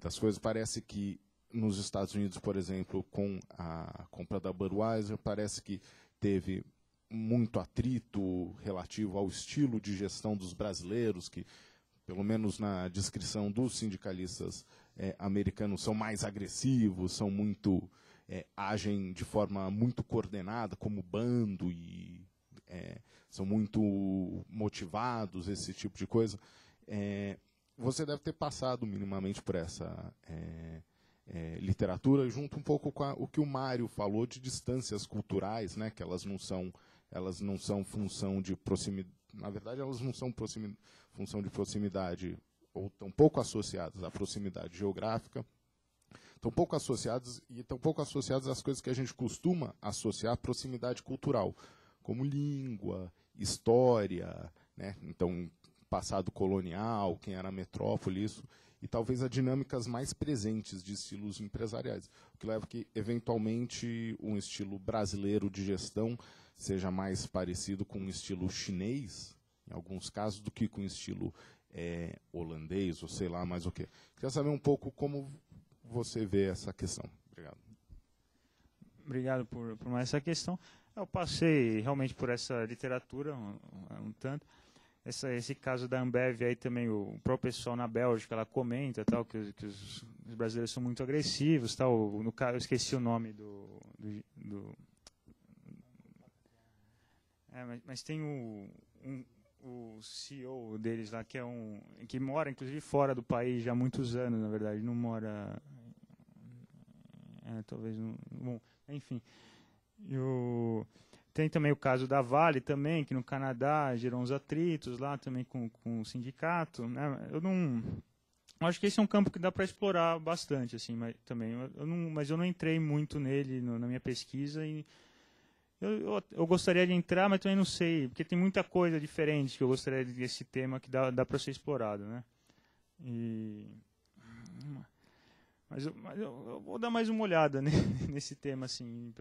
das coisas. Parece que nos Estados Unidos, por exemplo, com a compra da Budweiser, parece que teve muito atrito relativo ao estilo de gestão dos brasileiros, que, pelo menos na descrição dos sindicalistas americanos, são mais agressivos, são muito agem de forma muito coordenada, como bando, e são muito motivados, esse tipo de coisa. Você deve ter passado minimamente por essa literatura, junto um pouco com o que o Mário falou de distâncias culturais, né, que elas não são função de proximidade. Na verdade, elas não são função de proximidade, ou tão pouco associadas à proximidade geográfica, tão pouco associadas às coisas que a gente costuma associar à proximidade cultural, como língua, história, né? Então, passado colonial, quem era a metrópole, isso, e talvez a dinâmicas mais presentes de estilos empresariais, o que leva que, eventualmente, um estilo brasileiro de gestão seja mais parecido com um estilo chinês, em alguns casos, do que com um estilo holandês, ou sei lá mais o quê. Queria saber um pouco como você vê essa questão. Obrigado. Obrigado por mais essa questão. Eu passei realmente por essa literatura um tanto. Esse caso da Ambev aí também, o próprio pessoal na Bélgica, ela comenta tal, que os brasileiros são muito agressivos. Tal. No caso, eu esqueci o nome mas tem o CEO deles lá, que mora, inclusive, fora do país já há muitos anos, na verdade. Não mora... talvez... Bom, enfim... Tem também o caso da Vale também, que no Canadá gerou uns atritos lá também com o sindicato, né? Eu acho que esse é um campo que dá para explorar bastante, assim, mas também eu não entrei muito nele na minha pesquisa, e eu gostaria de entrar, mas também não sei, porque tem muita coisa diferente que eu gostaria desse tema que dá para ser explorado, né? Mas eu vou dar mais uma olhada nesse tema, assim,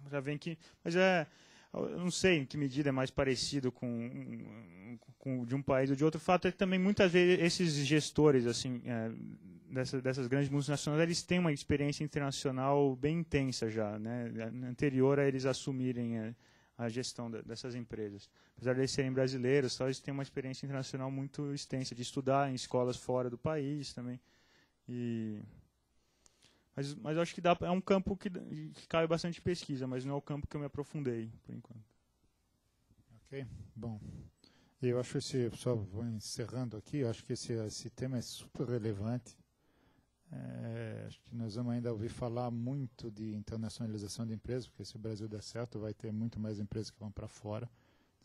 já vem que, mas eu não sei em que medida é mais parecido com de um país ou de outro. O fato é que também muitas vezes esses gestores, assim, dessas grandes multinacionais, eles têm uma experiência internacional bem intensa já, né, anterior a eles assumirem a gestão dessas empresas. Apesar de eles serem brasileiros, eles têm uma experiência internacional muito extensa, de estudar em escolas fora do país também. Mas eu acho que é um campo que cabe bastante pesquisa, mas não é o campo que eu me aprofundei, por enquanto. Ok, bom. Eu acho só vou encerrando aqui, eu acho que esse tema é super relevante. Acho que nós vamos ainda ouvir falar muito de internacionalização de empresas, porque se o Brasil der certo, vai ter muito mais empresas que vão para fora.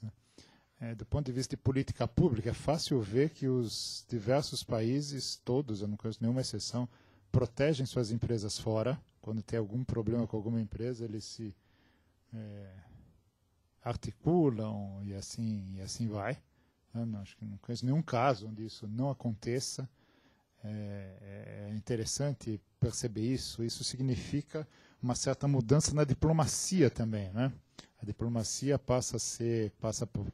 Né? Do ponto de vista de política pública, é fácil ver que os diversos países, todos, eu não conheço nenhuma exceção, protegem suas empresas fora. Quando tem algum problema com alguma empresa, eles se articulam e assim vai. Acho que não conheço nenhum caso onde isso não aconteça. É interessante perceber isso. Isso significa uma certa mudança na diplomacia também, né? A diplomacia passa por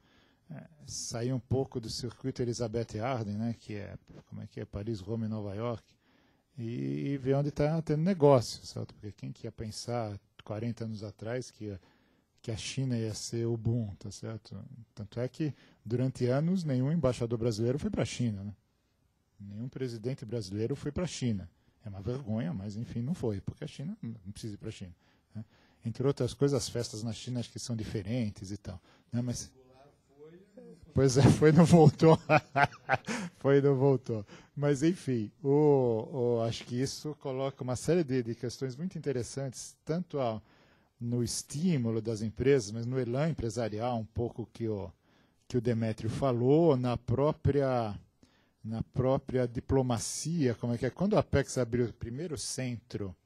sair um pouco do circuito Elizabeth Arden, né? Que é Paris, Roma e Nova York, e ver onde está tendo negócio, certo? Porque quem que ia pensar 40 anos atrás que a China ia ser o boom, tá certo? Tanto é que durante anos nenhum embaixador brasileiro foi para a China, né? Nenhum presidente brasileiro foi para a China. É uma vergonha, mas enfim, não foi, porque a China não precisa ir para a China. Né? Entre outras coisas, as festas na China acho que são diferentes e tal. Né? Mas... Pois é, foi e não voltou. Foi e não voltou. Mas enfim, acho que isso coloca uma série de questões muito interessantes, tanto no estímulo das empresas, mas no elan empresarial, um pouco que o Demétrio falou, na própria diplomacia, como é que é? Quando a Apex abriu o primeiro centro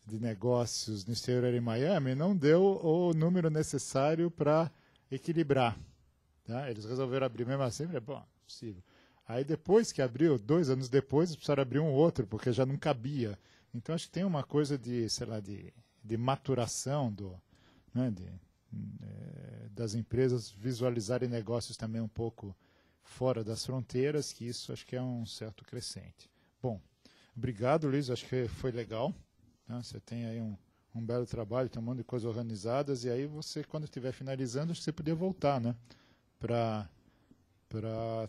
de negócios no exterior em Miami, não deu o número necessário para equilibrar. Tá? Eles resolveram abrir mesmo assim, bom, possível. Aí depois que abriu, 2 anos depois, eles precisaram abrir um outro, porque já não cabia. Então acho que tem uma coisa de, sei lá, de maturação das empresas visualizarem negócios também um pouco fora das fronteiras, que isso acho que é um certo crescente. Bom, obrigado, Luiz, acho que foi legal. Né? Você tem aí um belo trabalho, tem um monte de coisas organizadas, e aí você, quando estiver finalizando, acho que você podia voltar, né? Para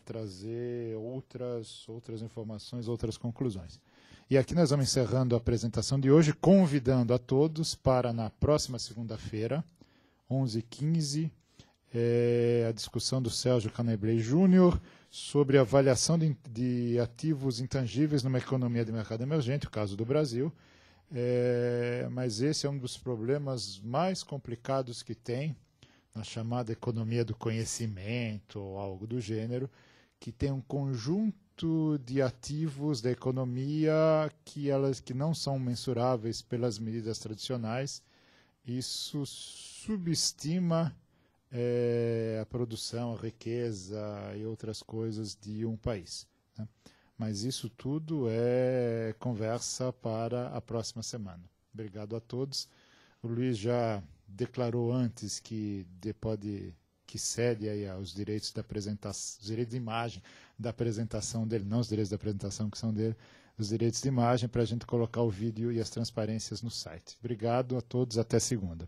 trazer outras informações, outras conclusões. E aqui nós vamos encerrando a apresentação de hoje, convidando a todos para, na próxima segunda-feira, 11h15, a discussão do Sérgio Caneblé Júnior sobre a avaliação de ativos intangíveis numa economia de mercado emergente, o caso do Brasil. Mas esse é um dos problemas mais complicados que tem na chamada economia do conhecimento ou algo do gênero, que tem um conjunto de ativos da economia que não são mensuráveis pelas medidas tradicionais. Isso subestima a produção, a riqueza e outras coisas de um país. Né? Mas isso tudo é conversa para a próxima semana. Obrigado a todos. O Luiz já declarou antes que cede aí aos direitos da apresentação, os direitos de imagem da apresentação dele, não os direitos da apresentação que são dele, os direitos de imagem para a gente colocar o vídeo e as transparências no site. Obrigado a todos, até segunda.